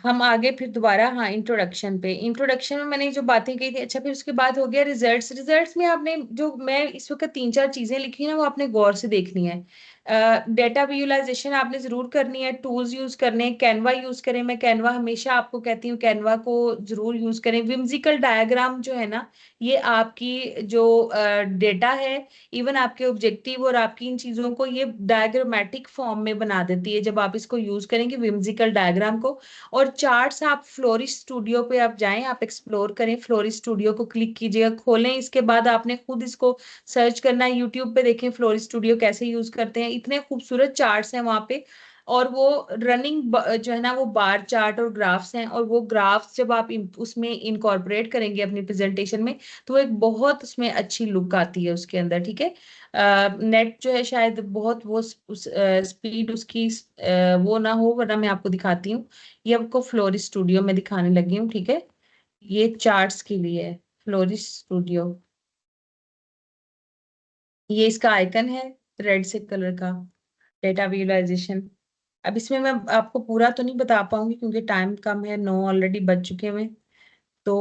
हम आगे फिर दोबारा, हाँ, इंट्रोडक्शन पे। इंट्रोडक्शन में मैंने जो बातें कही थी, अच्छा, फिर उसके बाद हो गया रिजल्ट्स। रिजल्ट्स में आपने जो, मैं इस वक्त तीन चार चीजें लिखी ना, वो आपने गौर से देखनी है। डेटा विजुअलाइजेशन आपने जरूर करनी है, टूल्स यूज करने हैं, कैनवा यूज करें, मैं कैनवा हमेशा आपको कहती हूँ कैनवा को जरूर यूज करें। विम्सिकल डायग्राम जो है ना, ये आपकी जो डेटा है, इवन आपके ऑब्जेक्टिव और आपकी इन चीजों को ये डायग्रामेटिक फॉर्म में बना देती है जब आप इसको यूज करेंगे विम्सिकल डायग्राम को। और चार्ट्स आप फ्लोरिश स्टूडियो पे आप जाएं, आप एक्सप्लोर करें, फ्लोरिश स्टूडियो को क्लिक कीजिएगा, खोलें, इसके बाद आपने खुद इसको सर्च करना है, यूट्यूब पे देखें फ्लोरी स्टूडियो कैसे यूज करते हैं, इतने खूबसूरत चार्ट्स हैं वहां पे। और वो रनिंग जो है ना वो बार चार्ट और ग्राफ्स हैं, और वो ग्राफ्स जब आप उसमें इनकॉर्पोरेट करेंगे अपनी प्रेजेंटेशन में, तो एक बहुत उसमें अच्छी लुक आती है उसके अंदर, ठीक है। नेट जो है शायद बहुत वो स्पीड उसकी वो ना हो, वरना मैं आपको दिखाती हूँ। ये आपको फ्लोरी स्टूडियो में दिखाने लगी हूँ, ठीक है। ये चार्ट्स के लिए है, फ्लोरी स्टूडियो। ये इसका आइकन है रेड से कलर का, डेटा विजुअलाइजेशन। अब इसमें मैं आपको पूरा तो नहीं बता पाऊंगी क्योंकि टाइम कम है, 9 ऑलरेडी बज चुके हैं। तो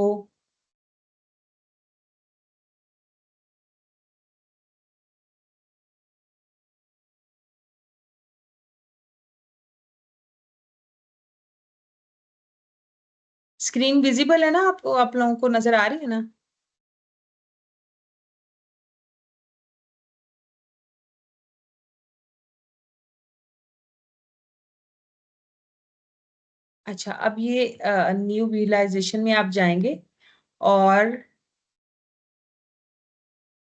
स्क्रीन विजिबल है ना आपको, आप लोगों को नजर आ रही है ना? अच्छा, अब ये न्यू विजुअलाइजेशन में आप जाएंगे, और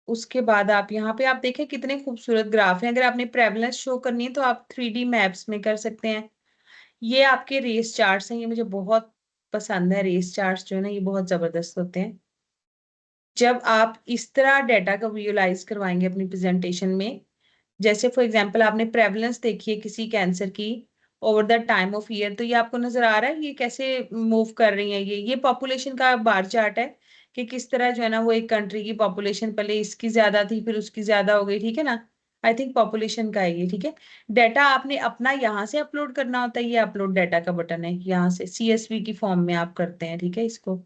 उसके बाद आप यहाँ पे आप देखें कितने खूबसूरत ग्राफ हैं। अगर आपने प्रेवलेंस शो करनी है तो आप 3D मैप्स में कर सकते हैं। ये आपके रेस चार्ट्स हैं, ये मुझे बहुत पसंद है, रेस चार्ट्स जो है ना ये बहुत जबरदस्त होते हैं। जब आप इस तरह डाटा को विजुअलाइज करवाएंगे अपनी प्रेजेंटेशन में, जैसे फॉर एग्जांपल आपने प्रेवलेंस देखी है किसी कैंसर की over the time of year, तो ये आपको नजर आ रहा है ये कैसे मूव कर रही है। ये पॉपुलेशन का बार चार्ट है कि किस तरह जो है ना वो एक कंट्री की पॉपुलेशन पहले इसकी ज्यादा थी फिर उसकी ज्यादा हो गई, ठीक है ना। आई थिंक पॉपुलेशन का है ये, ठीक है। डाटा आपने अपना यहाँ से अपलोड करना होता है, ये अपलोड डाटा का बटन है, यहाँ से CSV की फॉर्म में आप करते हैं, ठीक है इसको।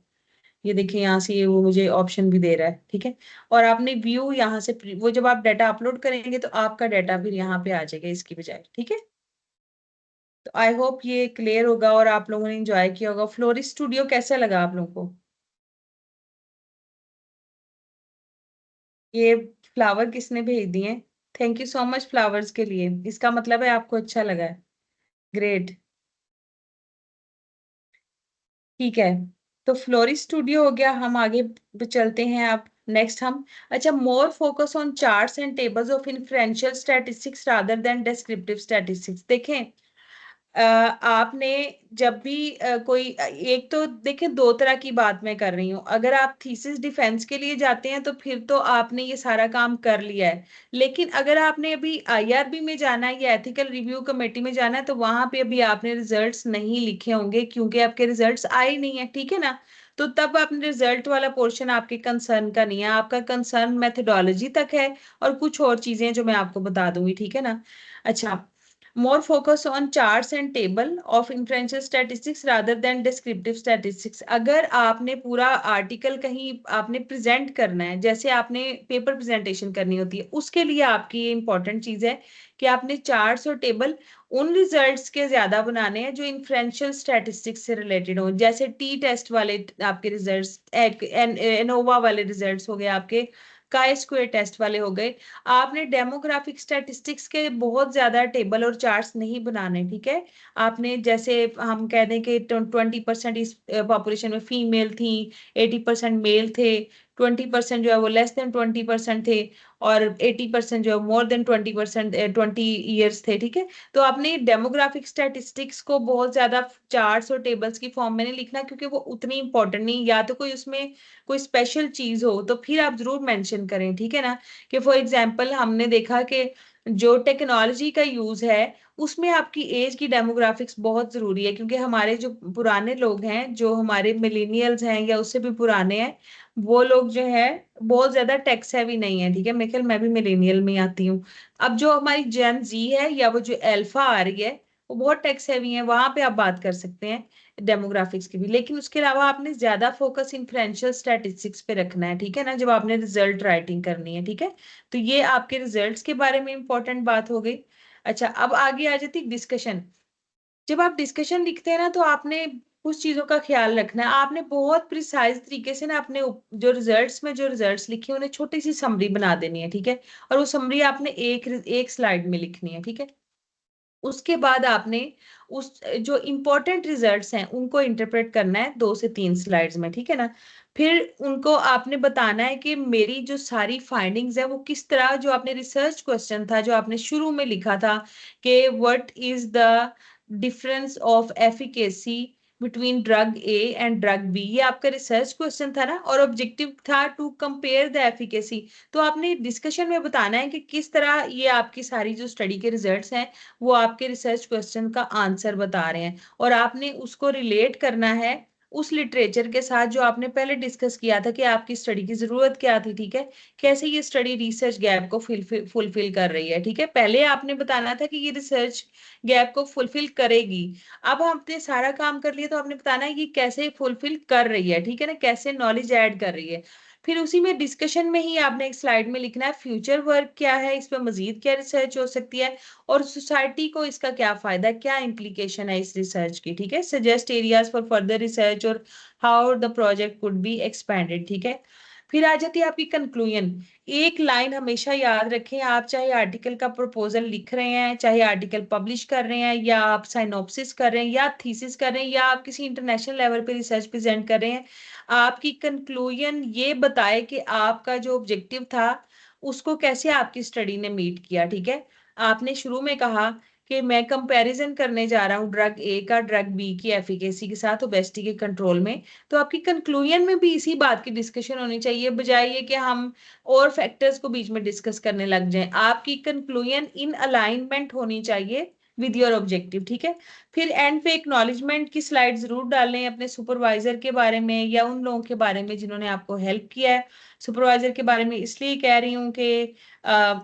ये देखिए यहाँ से ये वो मुझे ऑप्शन भी दे रहा है, ठीक है। और आपने व्यू यहाँ से वो जब आप डाटा अपलोड करेंगे तो आपका डाटा फिर यहाँ पे आ जाएगा इसकी बजाय, ठीक है। तो आई होप ये क्लियर होगा और आप लोगों ने एंजॉय किया होगा। फ्लोरी स्टूडियो कैसा लगा आप लोगों को? ये फ्लावर किसने भेज दिए? Thank you so much flowers के लिए, इसका मतलब है आपको अच्छा लगा है। ग्रेट। ठीक है, तो फ्लोरी स्टूडियो हो गया, हम आगे चलते हैं अब नेक्स्ट हम। अच्छा, more focus on charts and tables of inferential statistics rather than descriptive statistics. देखें, आपने जब भी कोई एक तो देखें, दो तरह की बात मैं कर रही हूँ। अगर आप थीसिस डिफेंस के लिए जाते हैं तो फिर तो आपने ये सारा काम कर लिया है। लेकिन अगर आपने अभी IRB में जाना है या एथिकल रिव्यू कमेटी में जाना है, तो वहां पे अभी आपने रिजल्ट्स नहीं लिखे होंगे क्योंकि आपके रिजल्ट्स आए नहीं है, ठीक है ना। तो तब आपने रिजल्ट वाला पोर्शन आपके कंसर्न का नहीं है, आपका कंसर्न मेथोडोलॉजी तक है और कुछ और चीजें जो मैं आपको बता दूंगी, ठीक है ना। अच्छा, more focus on charts and table of inferential statistics rather than descriptive statistics। अगर आपने पूरा आर्टिकल कहीं आपने प्रेजेंट करना है, जैसे आपने पेपर प्रेजेंटेशन करनी होती है, उसके लिए आपकी ये इंपॉर्टेंट चीज है कि आपने चार्ट्स और टेबल उन रिजल्ट्स के ज्यादा बनाने हैं जो इन्फ्रेंशियल स्टैटिस्टिक्स से रिलेटेड हो, जैसे T टेस्ट वाले आपके रिजल्ट्स, एनोवा वाले रिजल्ट्स हो गए आपके, काय स्क्वायर टेस्ट वाले हो गए। आपने डेमोग्राफिक स्टैटिस्टिक्स के बहुत ज्यादा टेबल और चार्ट्स नहीं बनाने, ठीक है। आपने जैसे हम कह दें कि 20% इस पॉपुलेशन में फीमेल थी, 80% मेल थे, 20% जो है वो लेस देन 20% थे, और 80% जो है मोर देन 20%, 20 ईयर्स थे, ठीक है। तो आपने डेमोग्राफिक स्टैटिस्टिक्स को बहुत ज्यादा चार्ट्स और टेबल्स की फॉर्म में नहीं लिखना क्योंकि वो उतनी इंपॉर्टेंट नहीं, या तो कोई उसमें कोई स्पेशल चीज हो तो फिर आप जरूर मेंशन करें, ठीक है ना। कि फॉर एग्जाम्पल हमने देखा कि जो टेक्नोलॉजी का यूज है उसमें आपकी एज की डेमोग्राफिक्स बहुत जरूरी है, क्योंकि हमारे जो पुराने लोग हैं, जो हमारे मिलेनियल्स हैं या उससे भी पुराने हैं, वो लोग जो है बहुत ज्यादा टेक्स हैवी नहीं है, ठीक है। मैं भी मिलेनियल में आती हूँ। अब जो हमारी जेन जी है या वो जो अल्फा आ रही है, वो बहुत टेक्स्ट हैवी है, वहां पे आप बात कर सकते हैं डेमोग्राफिक्स की भी। लेकिन उसके अलावा आपने ज्यादा फोकस इन्फ्लुएंशियल स्टैटिस्टिक्स पे रखना है, ठीक है ना, जब आपने रिजल्ट राइटिंग करनी है, ठीक है। तो ये आपके रिजल्ट्स के बारे में इंपॉर्टेंट बात हो गई। अच्छा, अब आगे आ जाती डिस्कशन। जब आप डिस्कशन लिखते हैं ना, तो आपने कुछ चीजों का ख्याल रखना है। आपने बहुत प्रिसाइज तरीके से ना अपने जो रिजल्ट्स में जो रिजल्ट्स लिखे हैं उन्हें छोटी सी समरी बना देनी है, ठीक है। और वो समरी आपने एक एक स्लाइड में लिखनी है, ठीक है। उसके बाद आपने उस जो इंपॉर्टेंट रिजल्ट्स हैं उनको इंटरप्रेट करना है 2 से 3 स्लाइड्स में, ठीक है ना। फिर उनको आपने बताना है कि मेरी जो सारी फाइंडिंग्स है वो किस तरह, जो आपने रिसर्च क्वेश्चन था जो आपने शुरू में लिखा था कि what is the difference of efficacy between drug A and drug B, ये आपका रिसर्च क्वेश्चन था ना, और ऑब्जेक्टिव था टू कंपेयर द एफिकेसी। तो आपने डिस्कशन में बताना है कि किस तरह ये आपकी सारी जो स्टडी के रिजल्ट्स हैं वो आपके रिसर्च क्वेश्चन का आंसर बता रहे हैं, और आपने उसको रिलेट करना है उस लिटरेचर के साथ जो आपने पहले डिस्कस किया था कि आपकी स्टडी की जरूरत क्या थी, ठीक है। कैसे ये स्टडी रिसर्च गैप को फुलफिल कर रही है, ठीक है। पहले आपने बताना था कि ये रिसर्च गैप को फुलफिल करेगी। अब आपने सारा काम कर लिया तो आपने बताना है कि कैसे फुलफिल कर रही है, ठीक है ना, कैसे नॉलेज ऐड कर रही है। फिर उसी में डिस्कशन में ही आपने एक स्लाइड में लिखना है फ्यूचर वर्क क्या है, इस पर मजीद क्या रिसर्च हो सकती है, और सोसाइटी को इसका क्या फायदा है, क्या इम्प्लीकेशन है इस रिसर्च की, ठीक है। Suggest areas for further research और how the project could be expanded, ठीक है। फिर आ जाती है आपकी कंक्लूजन। एक लाइन हमेशा याद रखें, आप चाहे आर्टिकल का प्रपोजल लिख रहे हैं, चाहे आर्टिकल पब्लिश कर रहे हैं, या आप साइनोप्सिस कर रहे हैं, या थीसिस कर रहे हैं, या आप किसी इंटरनेशनल लेवल पे रिसर्च प्रेजेंट कर रहे हैं, आपकी कंक्लूजन ये बताए कि आपका जो ऑब्जेक्टिव था उसको कैसे आपकी स्टडी ने मीट किया, ठीक है। आपने शुरू में कहा कि मैं कंपैरिजन करने जा रहा हूँ ड्रग ए का ड्रग बी की एफिकेसी के साथ ओबेसिटी के कंट्रोल में। तो आपकी कंक्लूजन में भी इसी बात की डिस्कशन होनी चाहिए, बजाय ये कि हम और फैक्टर्स को बीच में डिस्कस करने लग जाएं। आपकी कंक्लूजन इन अलाइनमेंट होनी चाहिए विद योर ऑब्जेक्टिव, ठीक है। फिर एंड पे एक्नॉलेजमेंट की स्लाइड जरूर डालें अपने सुपरवाइजर के बारे में या उन लोगों के बारे में जिन्होंने आपको हेल्प किया है। सुपरवाइजर के बारे में इसलिए कह रही हूँ कि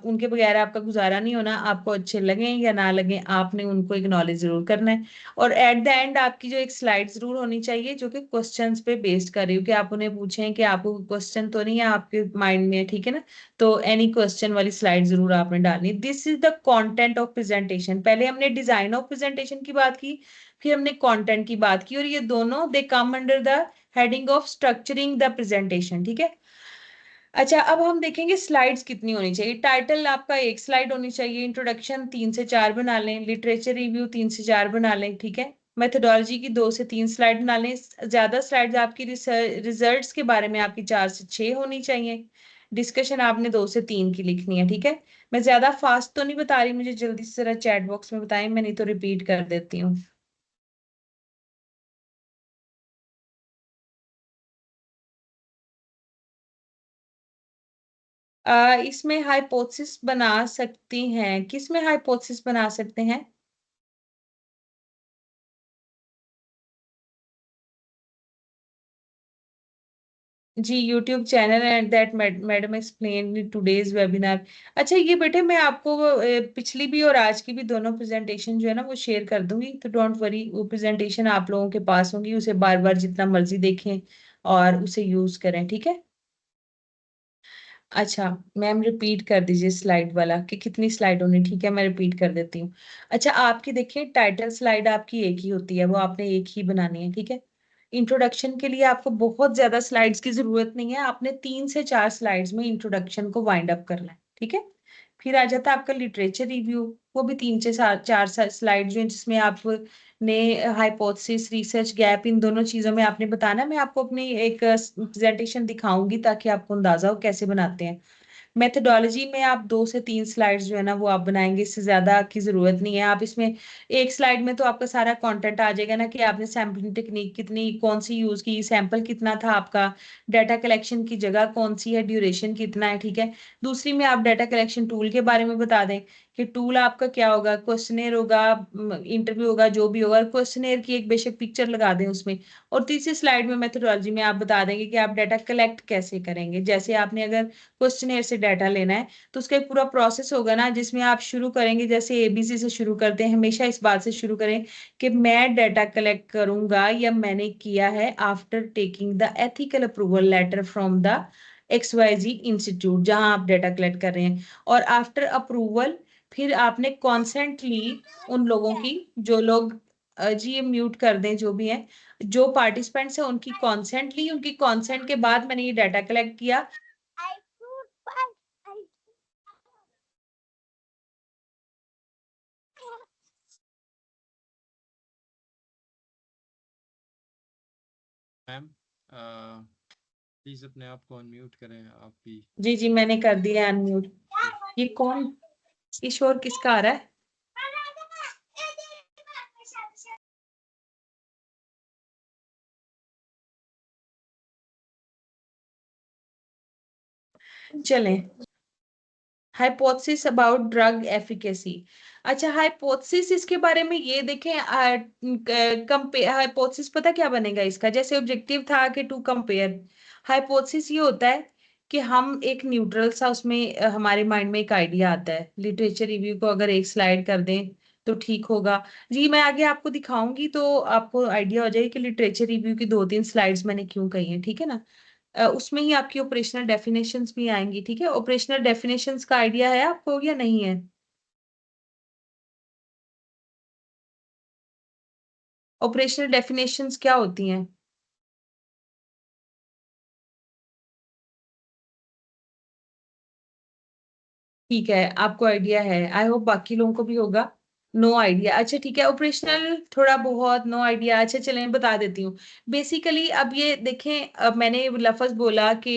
उनके बगैर आपका गुजारा नहीं होना, आपको अच्छे लगे या ना लगे आपने उनको एक्नॉलेज जरूर करना है। और एट द एंड आपकी जो एक स्लाइड जरूर होनी चाहिए जो कि क्वेश्चंस पे बेस्ड कर रही हो, कि आप उन्हें पूछें कि आपको क्वेश्चन तो नहीं है आपके माइंड में, ठीक है ना। तो एनी क्वेश्चन वाली स्लाइड जरूर आपने डालनी। This is the content of presentation. पहले हमने डिजाइन ऑफ प्रेजेंटेशन की बात की, फिर हमने कंटेंट की बात की, और ये दोनों they come under the heading of structuring the presentation, ठीक है। अच्छा, अब हम देखेंगे स्लाइड्स कितनी होनी चाहिए। टाइटल आपका एक स्लाइड होनी चाहिए, इंट्रोडक्शन 3 से 4 बना लें, लिटरेचर रिव्यू 3 से 4 बना लें, ठीक है। मेथोडोलॉजी की 2 से 3 स्लाइड बना लें। ज्यादा स्लाइड्स आपकी रिजल्ट्स के बारे में आपकी 4 से 6 होनी चाहिए। डिस्कशन आपने 2 से 3 की लिखनी है, ठीक है। मैं ज्यादा फास्ट तो नहीं बता रही, मुझे जल्दी से जरा चैट बॉक्स में बताएं, मैं नहीं तो रिपीट कर देती हूँ। इसमें हाइपोथेसिस बना सकती हैं, किसमें हाइपोथेसिस बना सकते हैं? जी, YouTube channel and that madam explain in today's webinar. अच्छा, ये बेटे मैं आपको वो, पिछली भी और आज की भी दोनों प्रेजेंटेशन जो है ना वो शेयर कर दूंगी, तो डोंट वरी, वो प्रेजेंटेशन आप लोगों के पास होंगी, उसे बार बार जितना मर्जी देखें और उसे यूज करें, ठीक है। अच्छा, मैम रिपीट कर दीजिए स्लाइड वाला कि कितनी स्लाइड होनी, ठीक है, मैं रिपीट कर देती हूँ। अच्छा, आपकी देखिए टाइटल स्लाइड आपकी एक ही होती है, वो आपने एक ही बनानी है, ठीक है। इंट्रोडक्शन के लिए आपको बहुत ज्यादा स्लाइड्स की जरूरत नहीं है, आपने 3 से 4 स्लाइड्स में इंट्रोडक्शन को वाइंड अप करना है, ठीक है। फिर आ जाता है आपका लिटरेचर रिव्यू, वो भी 3 से 4 स्लाइड जो हैं, जिसमें आपने हाइपोथेसिस रिसर्च गैप इन दोनों चीजों में आपने बताना है। मैं आपको अपनी एक प्रेजेंटेशन दिखाऊंगी ताकि आपको अंदाजा हो कैसे बनाते हैं। मेथोडोलॉजी में आप 2 से 3 स्लाइड्स जो है ना वो आप बनाएंगे, इससे ज्यादा की जरूरत नहीं है। आप इसमें एक स्लाइड में तो आपका सारा कंटेंट आ जाएगा ना, कि आपने सैम्पलिंग टेक्निक कितनी कौन सी यूज की, सैंपल कितना था आपका, डाटा कलेक्शन की जगह कौन सी है, ड्यूरेशन कितना है, ठीक है। दूसरी में आप डाटा कलेक्शन टूल के बारे में बता दें कि टूल आपका क्या होगा, क्वेश्चनेयर होगा, इंटरव्यू होगा, जो भी होगा, क्वेश्चनेयर की एक बेशक पिक्चर लगा दें उसमें। और तीसरी स्लाइड में मेथोडोलॉजी में आप बता देंगे कि आप डाटा कलेक्ट कैसे करेंगे। जैसे आपने अगर क्वेश्चनेयर से डाटा लेना है तो उसका एक पूरा प्रोसेस होगा ना, जिसमें आप शुरू करेंगे, जैसे एबीसी से शुरू करते हैं, हमेशा इस बात से शुरू करें कि मैं डाटा कलेक्ट करूंगा या मैंने किया है after taking the ethical approval letter from the XYZ institute जहां आप डाटा कलेक्ट कर रहे हैं। और आफ्टर अप्रूवल फिर आपने कॉन्सेंट ली उन लोगों की, जो लोग जी ये म्यूट कर दें जो भी है, जो पार्टिसिपेंट्स है उनकी कॉन्सेंट ली, उनकी कॉन्सेंट के बाद मैंने ये डाटा कलेक्ट किया। मैम प्लीज अपने आप को अनम्यूट करें आप भी। जी जी मैंने कर दिया अनम्यूट। ये कौन, ये शोर किसका आ रहा है? चलें, हाइपोथेसिस अबाउट ड्रग एफिकेसी। अच्छा, हाइपोथेसिस इसके बारे में ये देखें, हाइपोथेसिस पता क्या बनेगा इसका, जैसे ऑब्जेक्टिव था कि टू कंपेयर, हाइपोथेसिस ये होता है कि हम एक न्यूट्रल सा उसमें हमारे माइंड में एक आइडिया आता है, लिटरेचर रिव्यू को अगर एक स्लाइड कर दें तो ठीक होगा। जी मैं आगे आपको दिखाऊंगी तो आपको आइडिया हो जाएगा कि लिटरेचर रिव्यू की 2-3 स्लाइड्स मैंने क्यों कही हैं, ठीक है ना। उसमें ही आपकी ऑपरेशनल डेफिनेशंस भी आएंगी, ठीक है। ऑपरेशनल डेफिनेशंस का आइडिया है आपको या नहीं है? ऑपरेशनल डेफिनेशंस क्या होती हैं? ठीक है, आपको आइडिया है, आई होप बाकी लोगों को भी होगा। नो आइडिया, अच्छा ठीक है, ऑपरेशनल थोड़ा बहुत, नो आइडिया, अच्छा चलें बता देती हूँ। बेसिकली अब ये देखें, अब मैंने लफ्ज बोला कि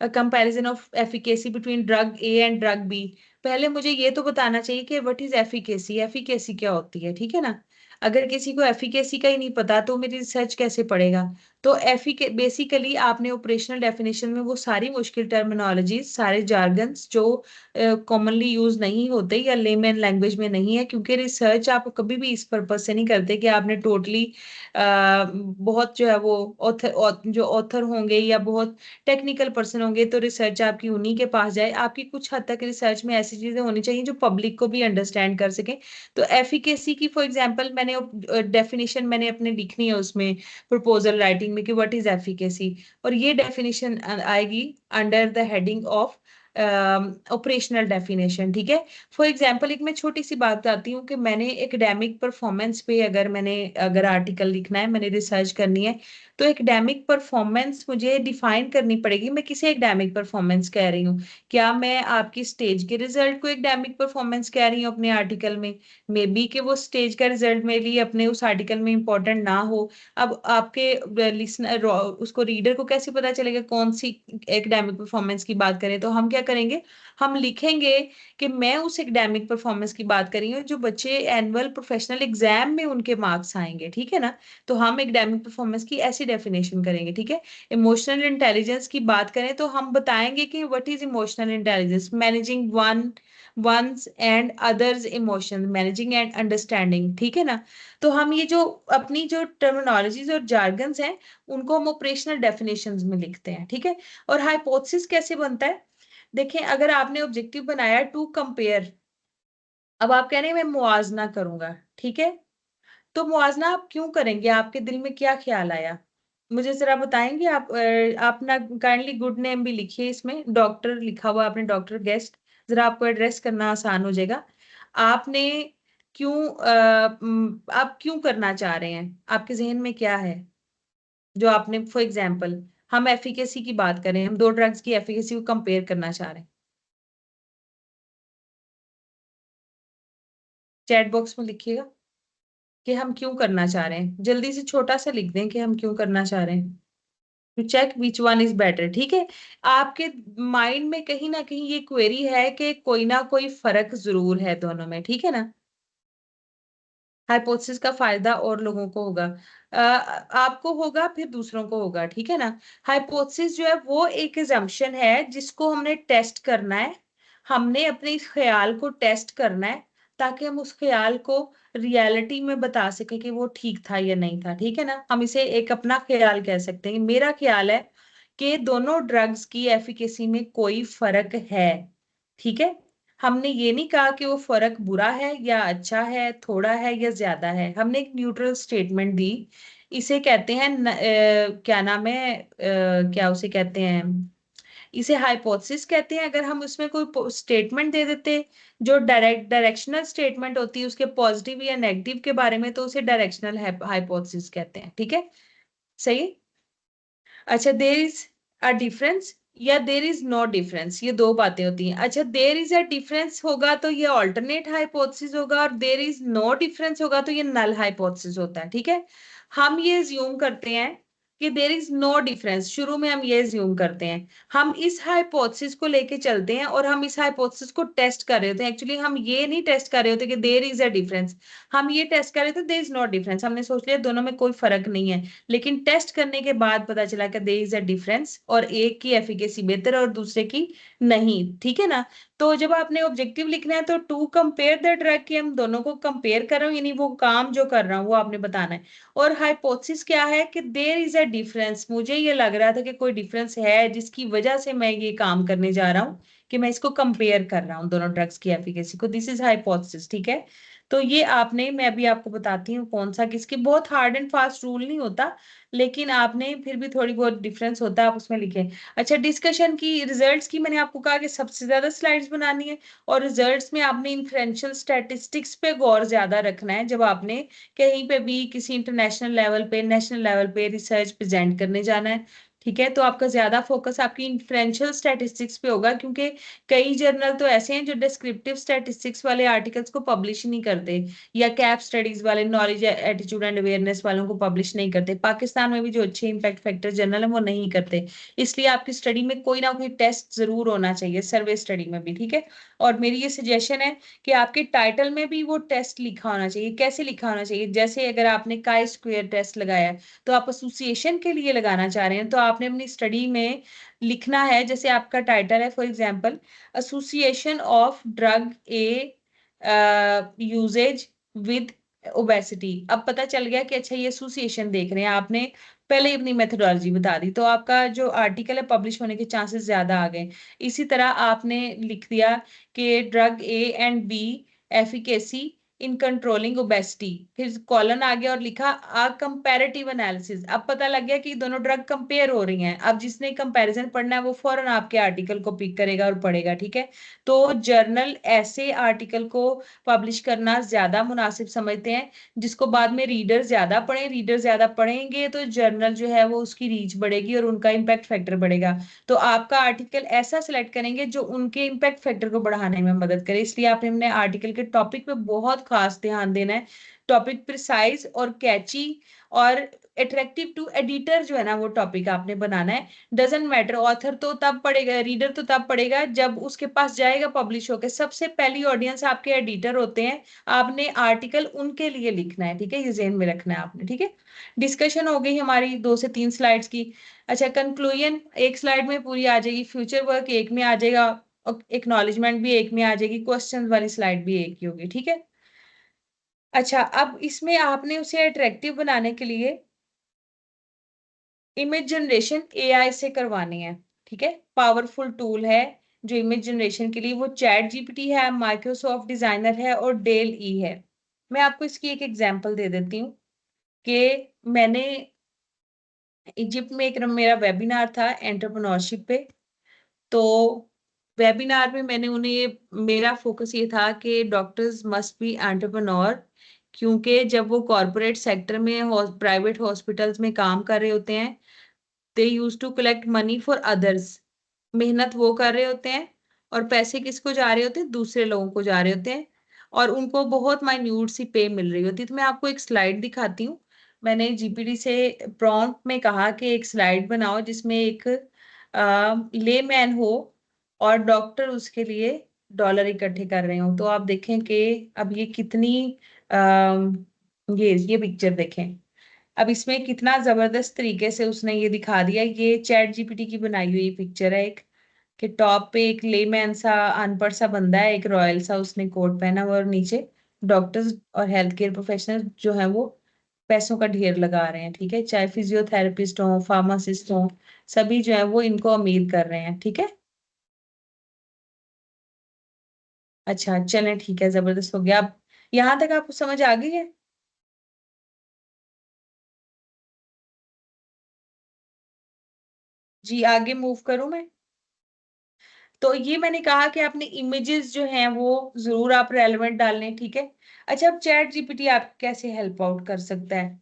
comparison of efficacy between drug A and drug B. पहले मुझे ये तो बताना चाहिए कि व्हाट इज एफिकेसी, एफिकेसी क्या होती है, ठीक है ना। अगर किसी को एफिकेसी का ही नहीं पता तो मेरी रिसर्च कैसे पढ़ेगा। तो एफिके बेसिकली आपने ऑपरेशनल डेफिनेशन में वो सारी मुश्किल टर्मिनोलॉजीज, सारे जार्गन्स जो कॉमनली यूज नहीं होते या लेमन लैंग्वेज में नहीं है, क्योंकि रिसर्च आप कभी भी इस पर्पज से नहीं करते कि आपने टोटली बहुत जो है वो जो ऑथर होंगे या बहुत टेक्निकल पर्सन होंगे तो रिसर्च आपकी उन्हीं के पास जाए। आपकी कुछ हद तक रिसर्च में ऐसी चीजें होनी चाहिए जो पब्लिक को भी अंडरस्टैंड कर सके। तो एफिकेसी की फॉर एग्जांपल मैंने डेफिनेशन मैंने अपने लिखनी है उसमें प्रपोजल राइटिंग में कि व्हाट इज एफिकेसी, और ये डेफिनेशन आएगी under the heading of operational definition, ठीक है। फॉर एग्जांपल एक मैं छोटी सी बात बताती हूँ कि मैंने एकेडमिक परफॉर्मेंस पे अगर आर्टिकल लिखना है, मैंने रिसर्च करनी है, तो एकेडमिक परफॉर्मेंस मुझे डिफाइन करनी पड़ेगी। मैं किसे एकेडमिक परफॉर्मेंस कह रही हूँ? क्या मैं आपकी स्टेज के रिजल्ट को एकेडमिक परफॉर्मेंस कह रही हूँ अपने आर्टिकल में? मे बी कि वो स्टेज का रिजल्ट मेरे लिए अपने उस आर्टिकल में इंपॉर्टेंट ना हो। अब आपके लिसनर उसको रीडर को कैसे पता चलेगा कौन सी एकेडमिक परफॉर्मेंस की बात करें? तो हम क्या करेंगे, हम लिखेंगे कि मैं उस एकेडमिक परफॉर्मेंस की बात कर रही हूँ जो बच्चे एनुअल प्रोफेशनल एग्जाम में उनके मार्क्स आएंगे, ठीक है ना। तो हम एकेडमिक परफॉर्मेंस की ऐसी डेफिनेशन करेंगे, ठीक है। इमोशनल इंटेलिजेंस की बात करें तो हम बताएंगे कि what is emotional intelligence, managing one's and others emotion, managing and understanding, ठीक है ना। तो हम ये जो अपनी जो टर्मिनोलॉजीज और जार्गन्स हैं उनको हम ऑपरेशनल डेफिनेशंस में लिखते हैं, ठीक है। और हाइपोथेसिस कैसे बनता है? देखें, अगर आपने ऑब्जेक्टिव बनाया टू कंपेयर, अब आप कह रहे हैं मैं मुआजना करूंगा, ठीक है। तो मुआजना आप क्यों करेंगे, आपके दिल में क्या ख्याल आया? मुझे जरा बताएंगे आप। आप ना काइंडली गुड नेम भी लिखिए, इसमें डॉक्टर लिखा हुआ आपने, डॉक्टर गेस्ट, जरा आपको एड्रेस करना आसान हो जाएगा। आपने क्यों आप क्यों करना चाह रहे हैं, आपके जहन में क्या है जो आपने, फॉर एग्जाम्पल हम एफिकेसी की बात करें, हम दो ड्रग्स की एफिकेसी को कंपेयर करना चाह रहे हैं। चैट बॉक्स में लिखिएगा कि हम क्यों करना चाह रहे हैं, जल्दी से छोटा सा लिख दें कि हम क्यों करना चाह रहे हैं, to check which one is better, ठीक है। आपके माइंड में कहीं ना कहीं ये क्वेरी है कि कोई ना कोई फर्क जरूर है दोनों में, ठीक है ना। हाइपोथेसिस का फायदा और लोगों को होगा, आपको होगा फिर दूसरों को होगा, ठीक है ना। हाइपोथेसिस जो है वो एक assumption है जिसको हमने टेस्ट करना है, हमने अपने इस ख्याल को टेस्ट करना है ताकि हम उस ख्याल को रियलिटी में बता सके कि वो ठीक था या नहीं था, ठीक है ना। हम इसे एक अपना ख्याल कह सकते हैं, मेरा ख्याल है कि दोनों ड्रग्स की एफिकेसी में कोई फर्क है, ठीक है। हमने ये नहीं कहा कि वो फर्क बुरा है या अच्छा है, थोड़ा है या ज्यादा है, हमने एक न्यूट्रल स्टेटमेंट दी। इसे कहते हैं क्या नाम है, क्या उसे कहते हैं, इसे हाइपोथेसिस कहते हैं। अगर हम उसमें कोई स्टेटमेंट दे देते जो डायरेक्शनल स्टेटमेंट होती है उसके पॉजिटिव या नेगेटिव के बारे में, तो उसे डायरेक्शनल हाइपोथेसिस कहते हैं। ठीक है, सही। अच्छा, देर इज अ डिफरेंस या देर इज नो डिफरेंस, ये दो बातें होती हैं। अच्छा, देर इज अ डिफरेंस होगा तो ये ऑल्टरनेट हाइपोथेसिस होगा, और देर इज नो डिफरेंस होगा तो ये नल हाइपोथेसिस होता है। ठीक है, हम ये ज्यूम करते हैं कि देर इज नो डिफरेंस, शुरू में हम ये ज्यूम करते हैं। हम इस हाइपोथेसिस को लेके चलते हैं और हम इस हाइपोथेसिस को टेस्ट कर रहे होते हैं। एक्चुअली हम ये नहीं टेस्ट कर रहे होते कि देर इज अ डिफरेंस, हम ये टेस्ट कर रहे थे देर इज नॉट डिफरेंस। हमने सोच लिया दोनों में कोई फर्क नहीं है, लेकिन टेस्ट करने के बाद पता चला कि देयर इज अ डिफरेंस, और एक की एफिकेसी बेहतर और दूसरे की नहीं। ठीक है ना। तो जब आपने ऑब्जेक्टिव लिखना है तो टू कंपेयर द ड्रग, की हम दोनों को कंपेयर कर रहा हूँ, यानी वो काम जो कर रहा हूँ वो आपने बताना है। और हाइपोथेसिस क्या है कि देयर इज अ डिफरेंस, मुझे ये लग रहा था कि कोई डिफरेंस है जिसकी वजह से मैं ये काम करने जा रहा हूँ, कि मैं इसको कंपेयर कर रहा हूँ दोनों ड्रग्स की एफिकेसी को। This is hypothesis. ठीक है, तो ये आपने, मैं अभी आपको बताती हूँ कौन सा किसकी, बहुत हार्ड एंड फास्ट रूल नहीं होता, लेकिन आपने फिर भी थोड़ी बहुत डिफरेंस होता है, आप उसमें लिखें। अच्छा, डिस्कशन की, रिजल्ट्स की, मैंने आपको कहा कि सबसे ज्यादा स्लाइड्स बनानी है, और रिजल्ट्स में आपने इन्फ्रेंशियल स्टैटिस्टिक्स पे गौर ज्यादा रखना है। जब आपने कहीं पे भी किसी इंटरनेशनल लेवल पे, नेशनल लेवल पे रिसर्च प्रेजेंट करने जाना है, ठीक है, तो आपका ज्यादा फोकस आपकी इन्फ्रेंशियल स्टैटिस्टिक्स पे होगा, क्योंकि कई जर्नल तो ऐसे हैं जो डिस्क्रिप्टिव स्टैटिस्टिक्स वाले आर्टिकल्स को पब्लिश ही नहीं करते, या कैप स्टडीज वाले, नॉलेज एटीट्यूड एंड अवेयरनेस वालों को पब्लिश नहीं करते। पाकिस्तान में भी जो अच्छे इम्पैक्ट फैक्टर जर्नल है वो नहीं करते। इसलिए आपकी स्टडी में कोई ना कोई टेस्ट जरूर होना चाहिए, सर्वे स्टडी में भी। ठीक है, और मेरी ये सजेशन है कि आपके टाइटल में भी वो टेस्ट लिखा होना चाहिए। कैसे लिखा होना चाहिए, जैसे अगर आपने काई स्क्वायर टेस्ट लगाया है तो आप एसोसिएशन के लिए लगाना चाह रहे हैं, तो आपने अपनी स्टडी में लिखना है, जैसे आपका टाइटल है for example association of drug A uses with obesity. अब पता चल गया कि अच्छा ये एसोसिएशन देख रहे हैं, आपने पहले ही अपनी मेथोडोलॉजी बता दी, तो आपका जो आर्टिकल है पब्लिश होने के चांसेस ज्यादा आ गए। इसी तरह आपने लिख दिया कि drug A and B efficacy in controlling obesity, फिर कॉलन आ गया और लिखा आ कंपैरेटिव एनालिसिस। अब पता लग गया कि दोनों ड्रग कंपेयर हो रही हैं। अब जिसने कंपैरिजन पढ़ना है वो फौरन आपके आर्टिकल को पिक करेगा और पढ़ेगा। ठीक है, तो जर्नल ऐसे आर्टिकल को पब्लिश करना ज्यादा मुनासिब समझते हैं जिसको बाद में रीडर ज्यादा पढ़े। रीडर ज्यादा पढ़ेंगे तो जर्नल जो है वो उसकी रीच बढ़ेगी और उनका इम्पैक्ट फैक्टर बढ़ेगा। तो आपका आर्टिकल ऐसा सिलेक्ट करेंगे जो उनके इम्पैक्ट फैक्टर को बढ़ाने में मदद करे। इसलिए आपने अपने आर्टिकल के टॉपिक पे बहुत खास ध्यान देना है। टॉपिक प्रिसाइज और कैची और अट्रैक्टिव टू एडिटर जो है ना, वो टॉपिक आपने बनाना है। डजेंट मैटर, ऑथर तो तब पढ़ेगा, रीडर तो तब पढ़ेगा जब उसके पास जाएगा पब्लिश होकर। सबसे पहली ऑडियंस आपके एडिटर होते हैं, आपने आर्टिकल उनके लिए लिखना है। ठीक है, ये ज़हन में रखना है आपने। ठीक है, डिस्कशन हो गई हमारी 2 से 3 स्लाइड्स की। अच्छा, कंक्लूजन एक स्लाइड में पूरी आ जाएगी, फ्यूचर वर्क एक में आ जाएगा, एक्नॉलेजमेंट भी एक में आ जाएगी, क्वेश्चन वाली स्लाइड भी एक ही होगी। ठीक है। अच्छा, अब इसमें आपने उसे अट्रैक्टिव बनाने के लिए इमेज जनरेशन एआई से करवानी है। ठीक है, पावरफुल टूल है जो इमेज जनरेशन के लिए, वो चैट जीपीटी है, माइक्रोसॉफ्ट डिजाइनर है और डेल ई है। मैं आपको इसकी एक एग्जांपल दे देती हूँ कि मैंने इजिप्ट में एक मेरा वेबिनार था एंटरप्रेन्योरशिप पे। तो वेबिनार में मैंने उन्हें, मेरा फोकस ये था कि डॉक्टर्स मस्ट बी एंटरप्रेन्योर, क्योंकि जब वो कॉरपोरेट सेक्टर में, प्राइवेट हॉस्पिटल्स में काम कर रहे होते हैं, they use to collect money for others. मेहनत वो कर रहे होते हैं और पैसे किसको जा रहे होते हैं, दूसरे लोगों को जा रहे होते हैं, और उनको बहुत माइन्यूट सी पे मिल रही होती है। तो मैं आपको एक स्लाइड दिखाती हूँ। मैंने जीपीडी से प्रॉम्प्ट में कहा कि एक स्लाइड बनाओ जिसमें एक लेमैन हो और डॉक्टर उसके लिए डॉलर इकट्ठे कर रहे हो। तो आप देखें कि अब ये कितनी ये पिक्चर देखें, अब इसमें कितना जबरदस्त तरीके से उसने ये दिखा दिया। ये चैट जीपीटी की बनाई हुई पिक्चर है। एक कि टॉप पे एक लेमैन सा, अनपढ़ सा बंदा है, एक रॉयल सा उसने कोट पहना हुआ, और नीचे डॉक्टर्स और हेल्थ केयर प्रोफेशनल जो है वो पैसों का ढेर लगा रहे हैं। ठीक है, चाहे फिजियोथेरेपिस्ट हो, फार्मासिस्ट हो, सभी जो है वो इनको अमीर कर रहे हैं। ठीक है। अच्छा चलें, ठीक है, जबरदस्त हो गया। अब यहाँ तक आपको समझ आ गई है? जी आगे मूव करूं मैं? तो ये मैंने कहा कि आपने इमेजेस जो हैं वो जरूर आप रेलेवेंट डालने, ठीक है। अच्छा, अब चैट जीपीटी आप कैसे हेल्प आउट कर सकता है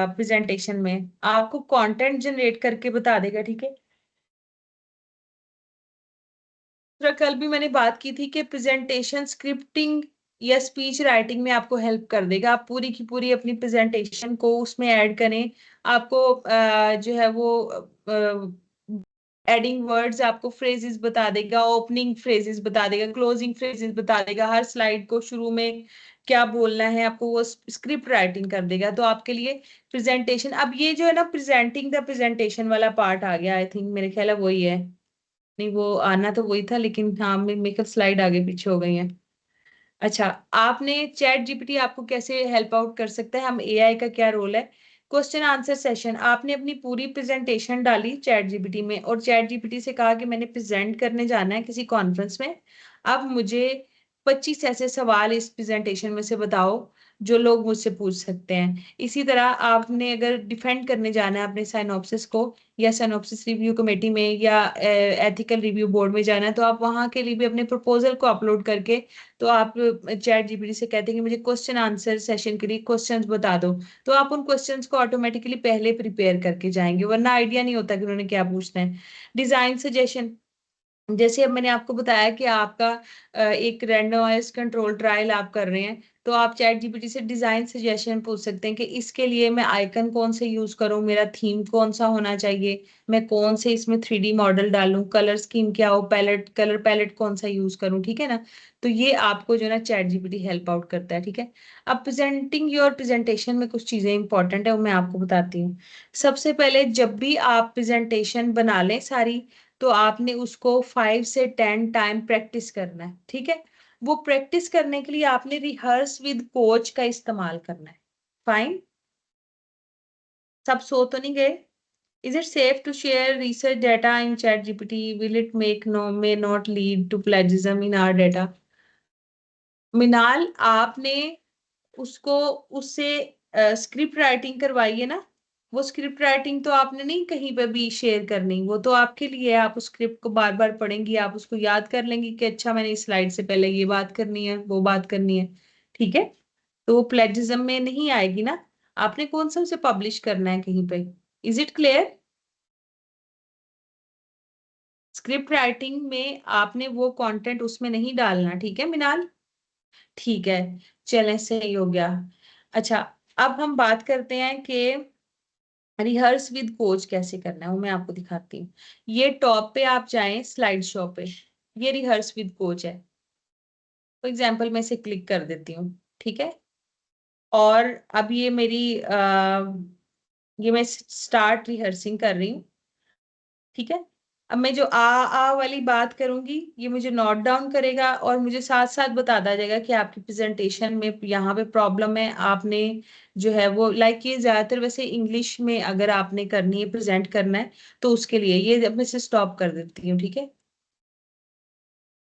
प्रेजेंटेशन में? आपको कंटेंट जनरेट करके बता देगा, ठीक है। तो कल भी मैंने बात की थी कि प्रेजेंटेशन स्क्रिप्टिंग या स्पीच राइटिंग में आपको हेल्प कर देगा। आप पूरी की पूरी अपनी प्रेजेंटेशन को उसमें ऐड करें। आपको जो है वो एडिंग वर्ड्स, आपको फ्रेजेस बता देगा, ओपनिंग फ्रेजेस बता देगा, क्लोजिंग फ्रेजेस बता देगा, हर स्लाइड को शुरू में क्या बोलना है आपको वो स्क्रिप्ट राइटिंग कर देगा। तो आपके लिए प्रेजेंटेशन, अब ये जो है ना प्रेजेंटिंग द प्रेजेंटेशन वाला पार्ट आ गया, आई थिंक मेरे ख्याल है वही है। नहीं, वो आना तो वही था, लेकिन हाँ मेकअप स्लाइड आगे पीछे हो गई है। अच्छा, आपने चैट जीपीटी आपको कैसे हेल्प आउट कर सकता है, हम एआई का क्या रोल है? क्वेश्चन आंसर सेशन, आपने अपनी पूरी प्रेजेंटेशन डाली चैट जीपीटी में और चैट जीपीटी से कहा कि मैंने प्रेजेंट करने जाना है किसी कॉन्फ्रेंस में, अब मुझे 25 ऐसे सवाल इस प्रेजेंटेशन में से बताओ जो लोग मुझसे पूछ सकते हैं। इसी तरह आपने अगर डिफेंड करने जाना है अपने साइनॉप्सिस को, या साइनॉप्सिस रिव्यू कमेटी में या एथिकल रिव्यू बोर्ड में जाना है, तो आप वहां के लिए भी अपने प्रपोजल को अपलोड करके तो आप चैट जीपीटी से कहते हैं कि मुझे क्वेश्चन आंसर सेशन के लिए क्वेश्चंस बता दो, तो आप उन क्वेश्चंस को ऑटोमेटिकली पहले प्रिपेयर करके जाएंगे, वरना आइडिया नहीं होता कि उन्होंने क्या पूछना है। डिजाइन सजेशन, जैसे अब मैंने आपको बताया कि आपका एक रैंडमाइज कंट्रोल ट्रायल आप कर रहे हैं, तो आप चैट जीपीटी से डिजाइन सजेशन पूछ सकते हैं कि इसके लिए मैं आइकन कौन से यूज करूं, मेरा थीम कौन सा होना चाहिए, मैं कौन से इसमें 3D मॉडल डालूं, कलर स्कीम क्या हो, पैलेट कलर पैलेट कौन सा यूज करूं, ठीक है ना। तो ये आपको जो है ना चैट जीपीटी हेल्प आउट करता है, ठीक है। अब प्रेजेंटिंग योर प्रेजेंटेशन में कुछ चीजें इंपॉर्टेंट है, वो मैं आपको बताती हूँ। सबसे पहले जब भी आप प्रेजेंटेशन बना लें सारी, तो आपने उसको 5 से 10 टाइम प्रैक्टिस करना है, ठीक है। वो प्रैक्टिस करने के लिए आपने रिहर्स विद कोच का इस्तेमाल करना है। फाइन, सब सो तो नहीं गए? Is it safe to share research data in chat GPT? Will it make no may not lead to plagiarism in our data? Minal, आपने उसको उससे स्क्रिप्ट राइटिंग करवाई है ना? वो स्क्रिप्ट राइटिंग तो आपने नहीं कहीं पे भी शेयर करनी, वो तो आपके लिए है। आप उस स्क्रिप्ट को बार बार पढ़ेंगी, आप उसको याद कर लेंगी कि अच्छा मैंने इस स्लाइड से पहले ये बात करनी है, वो बात करनी है, ठीक है। तो वो प्लेजिज्म में नहीं आएगी ना। आपने कौन सा उसे पब्लिश करना है कहीं पे? Is it clear? Script writing में आपने वो कंटेंट उसमें नहीं डालना, ठीक है मिनाल? ठीक है, चलें, सही हो गया। अच्छा, अब हम बात करते हैं कि रिहर्स विद कोच कैसे करना है, वो मैं आपको दिखाती हूँ। ये टॉप पे आप जाएं स्लाइड शो पे, ये रिहर्स विद कोच है। फॉर एग्जाम्पल मैं इसे क्लिक कर देती हूँ, ठीक है। और अब ये मेरी ये मैं स्टार्ट रिहर्सिंग कर रही हूँ, ठीक है। अब मैं जो आ वाली बात करूंगी, ये मुझे नोट डाउन करेगा और मुझे साथ साथ बताता जाएगा कि आपकी प्रेजेंटेशन में यहाँ पे प्रॉब्लम है, आपने जो है वो लाइक ये ज्यादातर वैसे इंग्लिश में अगर आपने करनी है, प्रेजेंट करना है, तो उसके लिए ये अब मैं इसे स्टॉप कर देती हूँ, ठीक है।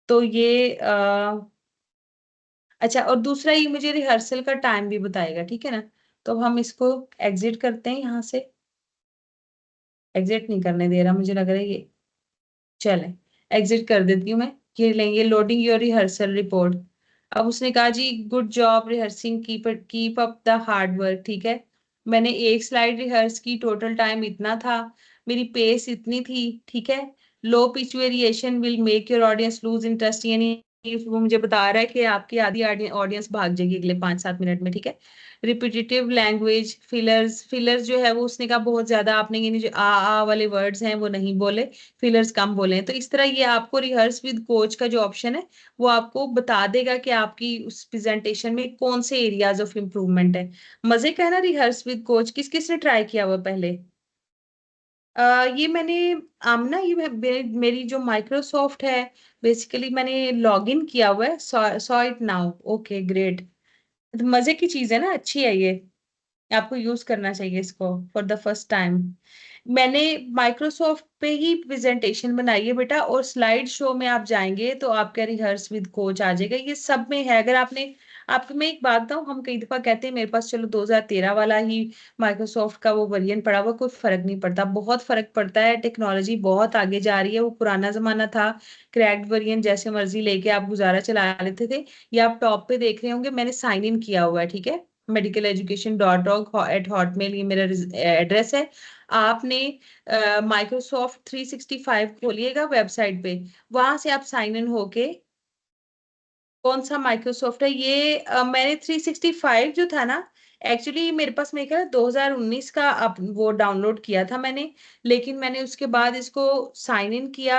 तो ये अच्छा, और दूसरा ये मुझे रिहर्सल का टाइम भी बताएगा, ठीक है ना। तो अब हम इसको एग्जिट करते हैं यहाँ से। एग्जिट नहीं करने दे रहा, मुझे लग रहा है ये। चलें, एग्जिट कर देती हूँ मैं। ये लेंगे लोडिंग योर रिहर्सल रिपोर्ट। अब उसने कहा जी good job rehearsing, keep up the hard work, ठीक है। मैंने एक स्लाइड रिहर्स की, टोटल टाइम इतना था, मेरी पेस इतनी थी, ठीक है। Low pitch variation will make your audience lose interest, यानी वो मुझे बता रहा है कि आपकी आधी ऑडियंस भाग जाएगी अगले 5-7 मिनट में, ठीक है। रिपीटेटिव लैंग्वेज, फिलर्स, फिलर्स जो है वो उसने कहा बहुत ज्यादा आपने ये जो आ वाले वर्ड्स हैं वो नहीं बोले, फिलर्स कम बोले हैं। तो इस तरह ये आपको रिहर्स विद कोच का जो ऑप्शन है वो आपको बता देगा कि आपकी उस प्रेजेंटेशन में कौन से एरियाज ऑफ इम्प्रूवमेंट है। मजे का है ना रिहर्स विद कोच? किस किसने ट्राई किया हुआ पहले? ये मैंने आमना, ये मेरी जो माइक्रोसॉफ्ट है, बेसिकली मैंने लॉग इन किया हुआ है, saw it now, okay great. मजे की चीज है ना, अच्छी है ये, आपको यूज करना चाहिए इसको फॉर द फर्स्ट टाइम। मैंने माइक्रोसॉफ्ट पे ही प्रेजेंटेशन बनाई है बेटा, और स्लाइड शो में आप जाएंगे तो आपका रिहर्स विद कोच आ जाएगा, ये सब में है। अगर आपने, आपको मैं एक बात बताऊं, हम कई दफा कहते हैं मेरे पास चलो 2013 वाला ही माइक्रोसॉफ्ट का वो वर्जन पड़ा हुआ, कोई फर्क नहीं पड़ता, बहुत फर्क पड़ता है। टेक्नोलॉजी बहुत आगे जा रही है। वो पुराना जमाना था, क्रैक्ड वर्जन जैसे मर्जी लेके आप गुजारा चला लेते थे। ये आप टॉप पे देख रहे होंगे, मैंने साइन इन किया हुआ है, ठीक है, medicaleducation.org@hotmail ये मेरा एड्रेस है। आपने माइक्रोसॉफ्ट 365 खोलिएगा वेबसाइट पे, वहां से आप साइन इन होके, कौन सा माइक्रोसॉफ्ट है ये, मैंने 365 जो था ना, एक्चुअली मेरे पास, मेरे ख्याल 2019 का अब वो डाउनलोड किया था मैंने, लेकिन मैंने उसके बाद इसको साइन इन किया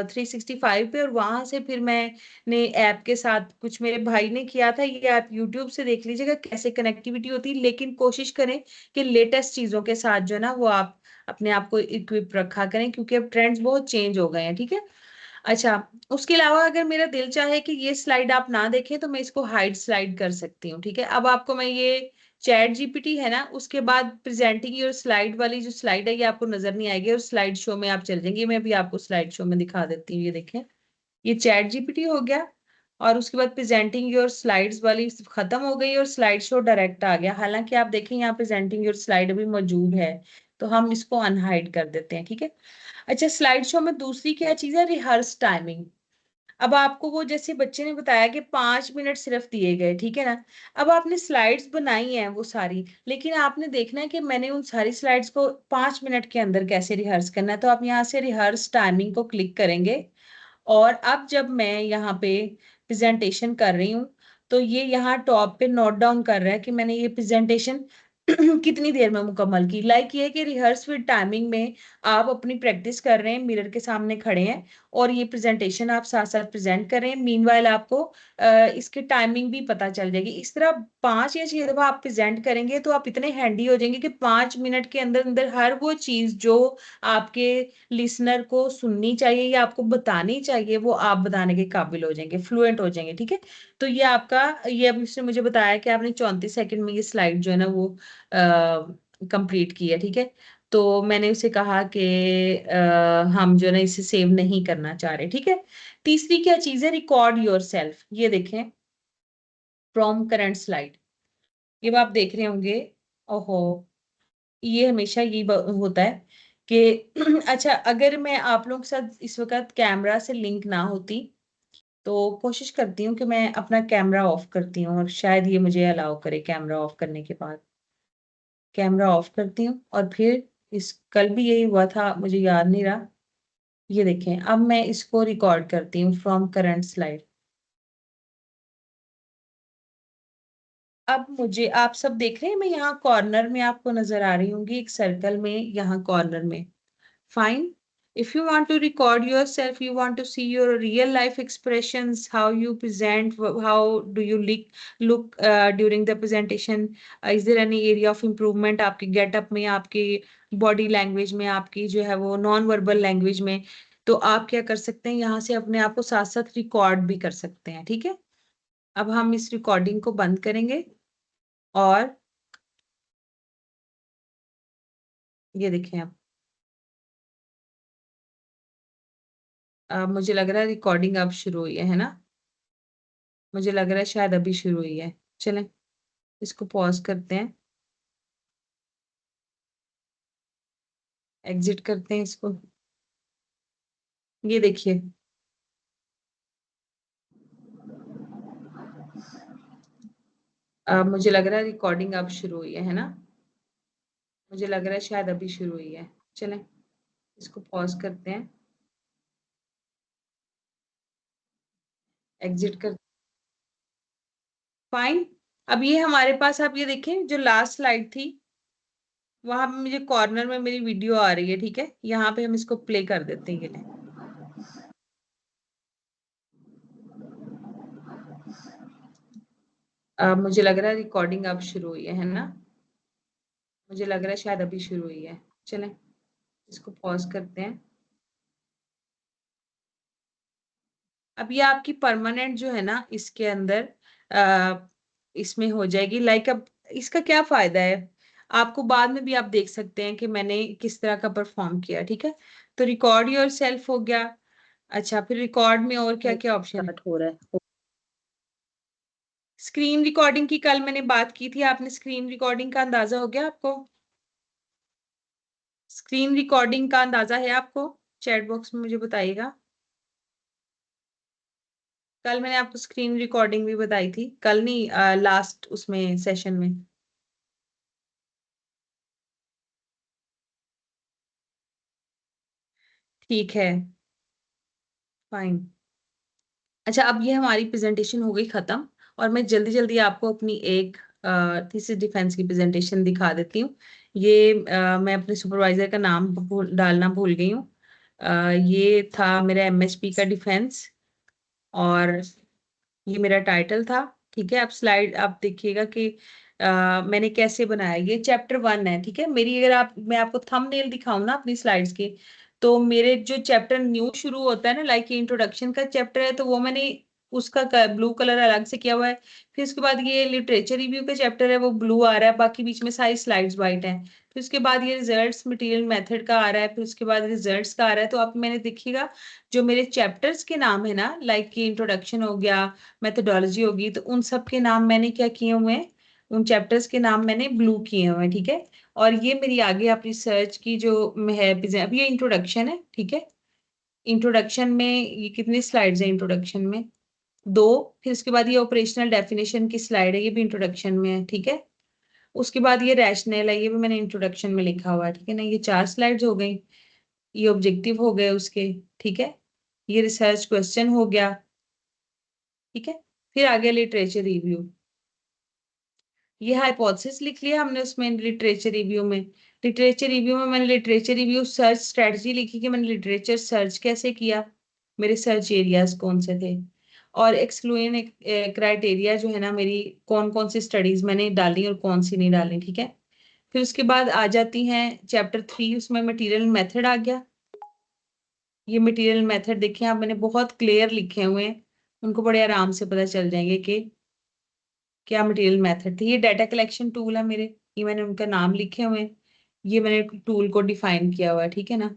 365 पे, और वहां से फिर मैंने ऐप के साथ, कुछ मेरे भाई ने किया था, ये आप यूट्यूब से देख लीजिएगा कैसे कनेक्टिविटी होती है, लेकिन कोशिश करें कि लेटेस्ट चीजों के साथ जो है ना वो आप अपने आप को इक्विप रखा करें, क्योंकि अब ट्रेंड्स बहुत चेंज हो गए हैं, ठीक है। अच्छा, उसके अलावा अगर मेरा दिल चाहे कि ये स्लाइड आप ना देखें तो मैं इसको हाइड स्लाइड कर सकती हूँ, ठीक है। अब आपको मैं ये चैट जीपीटी है ना, उसके बाद प्रेजेंटिंग योर स्लाइड वाली जो स्लाइड है ये आपको नजर नहीं आएगी, और स्लाइड शो में आप चल जाएंगे। मैं भी आपको स्लाइड शो में दिखा देती हूँ, ये देखें, ये चैट जीपीटी हो गया, और उसके बाद प्रेजेंटिंग योर स्लाइड्स वाली खत्म हो गई और स्लाइड शो डायरेक्ट आ गया। हालांकि आप देखें यहाँ प्रेजेंटिंग योर स्लाइड अभी मौजूद है, तो हम इसको अनहाइड कर देते हैं, ठीक है। अच्छा, स्लाइड शो में दूसरी क्या चीज है, रिहर्स टाइमिंग। अब आपको वो जैसे बच्चे ने बताया कि 5 मिनट सिर्फ दिए गए, ठीक है ना। अब आपने स्लाइड्स बनाई हैं वो सारी, लेकिन आपने देखना है कि मैंने उन सारी स्लाइड्स को 5 मिनट के अंदर कैसे रिहर्स करना है। तो आप यहाँ से रिहर्स टाइमिंग को क्लिक करेंगे, और अब जब मैं यहाँ पे प्रेजेंटेशन कर रही हूँ, तो ये यहाँ टॉप पे नोट डाउन कर रहा है कि मैंने ये प्रेजेंटेशन कितनी देर में मुकम्मल की। लाइक ये कि रिहर्स विद टाइमिंग में आप अपनी प्रैक्टिस कर रहे हैं, मिरर के सामने खड़े हैं, और ये प्रेजेंटेशन आप साथ साथ प्रेजेंट कर रहे हैं। मीनवाइल आपको इसकी टाइमिंग भी पता चल जाएगी। इस तरह 5 या 6 दफा आप प्रेजेंट करेंगे तो आप इतने हैंडी हो जाएंगे कि 5 मिनट के अंदर अंदर हर वो चीज जो आपके लिसनर को सुननी चाहिए या आपको बतानी चाहिए, वो आप बताने के काबिल हो जाएंगे, फ्लुएंट हो जाएंगे, ठीक है। तो ये आपका, ये अभी उसने मुझे बताया कि आपने 34 सेकंड में ये स्लाइड जो है ना वो कंप्लीट की है, ठीक है। तो मैंने उसे कहा कि हम जो है ना इसे सेव नहीं करना चाह रहे, ठीक है। तीसरी क्या चीज है, रिकॉर्ड योर सेल्फ। ये देखें, फ्रॉम करंट स्लाइड, ये आप देख रहे होंगे। ओहो, ये हमेशा यही होता है कि अच्छा, अगर मैं आप लोगों के साथ इस वक्त कैमरा से लिंक ना होती, तो कोशिश करती हूँ कि मैं अपना कैमरा ऑफ करती हूँ, और शायद ये मुझे अलाउ करे कैमरा ऑफ करने के बाद। कैमरा ऑफ करती हूँ, और फिर इस, कल भी यही हुआ था, मुझे याद नहीं रहा। ये देखें, अब मैं इसको रिकॉर्ड करती हूँ फ्रॉम करंट स्लाइड। अब मुझे, आप सब देख रहे हैं, मैं यहाँ कॉर्नर में आपको नजर आ रही होंगी, एक सर्कल में यहाँ कॉर्नर में। Fine. If you want to record yourself, you want to see your real life expressions, how you present, how do you look during the presentation. Is there any area of improvement आपके getup में, आपकी body language में, आपकी जो है वो non verbal language में। तो आप क्या कर सकते हैं, यहाँ से अपने आप को साथ साथ रिकॉर्ड भी कर सकते हैं, ठीक है। अब हम इस रिकॉर्डिंग को बंद करेंगे, और ये देखें, अब मुझे लग रहा है रिकॉर्डिंग अब शुरू हुई है ना। मुझे लग रहा है शायद अभी शुरू हुई है। चलें, इसको पॉज करते हैं, एग्जिट करते हैं इसको। ये देखिए, मुझे लग रहा है रिकॉर्डिंग अब शुरू हुई है ना। मुझे लग रहा है शायद अभी शुरू हुई है। चलें, इसको पॉज करते हैं, एग्जिट कर, फाइन। अब ये हमारे पास, आप ये देखें, जो लास्ट स्लाइड थी वहां पे मुझे कॉर्नर में मेरी वीडियो आ रही है, ठीक है। यहाँ पे हम इसको प्ले कर देते हैं, ये लें। मुझे लग रहा है रिकॉर्डिंग अब शुरू हुई है ना। मुझे लग रहा है शायद अभी शुरू हुई है। चलें, इसको पॉज करते हैं। अब ये आपकी परमानेंट जो है ना इसके अंदर, इसमें हो जाएगी। लाइक अब इसका क्या फायदा है, आपको बाद में भी आप देख सकते हैं कि मैंने किस तरह का परफॉर्म किया, ठीक है। तो रिकॉर्ड योर सेल्फ हो गया। अच्छा, फिर रिकॉर्ड में और क्या क्या ऑप्शन है? स्टार्ट हो रहा है। स्क्रीन रिकॉर्डिंग की कल मैंने बात की थी, आपने स्क्रीन रिकॉर्डिंग का अंदाजा हो गया आपको? स्क्रीन रिकॉर्डिंग का अंदाजा है आपको? चैट बॉक्स में मुझे बताइएगा। कल मैंने आपको स्क्रीन रिकॉर्डिंग भी बताई थी, कल नहीं, लास्ट उसमें सेशन में। ठीक है, फाइन। अच्छा, अब ये हमारी प्रेजेंटेशन हो गई खत्म, और मैं जल्दी जल्दी आपको अपनी एक थीसिस डिफेंस की प्रेजेंटेशन दिखा देती हूँ। ये मैं अपने सुपरवाइजर का नाम डालना भूल गई हूँ। ये था मेरा एमएचपी का डिफेंस, और ये मेरा टाइटल था। ठीक है, आप स्लाइड आप देखिएगा कि मैंने कैसे बनाया। ये चैप्टर 1 है, ठीक है। मेरी अगर आप मैं आपको थंबनेल दिखाऊं ना अपनी स्लाइड्स के, तो मेरे जो चैप्टर न्यू शुरू होता है ना, लाइक इंट्रोडक्शन का चैप्टर है, तो वो मैंने उसका ब्लू कलर अलग से किया हुआ है। फिर उसके बाद ये लिटरेचर रिव्यू का चैप्टर है, वो ब्लू आ रहा है, बाकी बीच में सारी स्लाइड्स वाइट हैं। फिर उसके बाद ये रिजल्ट्स मटेरियल मेथड का आ रहा है, फिर उसके बाद रिजल्ट्स का आ रहा है। तो आप मैंने देखिएगा जो मेरे चैप्टर्स के नाम है ना, लाइक कि इंट्रोडक्शन हो गया, मेथोडोलॉजी होगी, तो उन सब के नाम मैंने क्या किए हुए हैं, उन चैप्टर्स के नाम मैंने ब्लू किए हुए हैं, ठीक है। और ये मेरी आगे आप रिसर्च की जो है, अब ये इंट्रोडक्शन है, ठीक है। इंट्रोडक्शन में ये कितनी स्लाइड्स है इंट्रोडक्शन में? 2। फिर उसके बाद ये ऑपरेशनल डेफिनेशन की स्लाइड है, ये भी इंट्रोडक्शन में है, ठीक है। उसके बाद ये रैशनल है, ये भी मैंने इंट्रोडक्शन में लिखा हुआ है, ठीक है ना। ये 4 स्लाइड्स हो गई। ये ऑब्जेक्टिव हो गए उसके, ठीक है। ये रिसर्च क्वेश्चन हो गया, ठीक है। फिर आ गया लिटरेचर रिव्यू। ये हाइपोथेसिस लिख लिया हमने उसमें लिटरेचर रिव्यू में। लिटरेचर रिव्यू में मैंने लिटरेचर रिव्यू सर्च स्ट्रेटजी लिखी कि मैंने लिटरेचर सर्च कैसे किया, मेरे सर्च एरियाज कौन से थे, और एक्सक्लूजन क्राइटेरिया जो है ना मेरी, कौन कौन सी स्टडीज मैंने डाली और कौन सी नहीं डाली, ठीक है। फिर उसके बाद आ जाती हैं चैप्टर 3, उसमें मटेरियल मेथड आ गया। ये मटेरियल मेथड देखिए आप, मैंने बहुत क्लियर लिखे हुए हैं, उनको बड़े आराम से पता चल जाएंगे कि क्या मटेरियल मेथड थे। ये डाटा कलेक्शन टूल है मेरे, ये मैंने उनका नाम लिखे हुए हैं, ये मैंने टूल को डिफाइन किया हुआ है, ठीक है ना।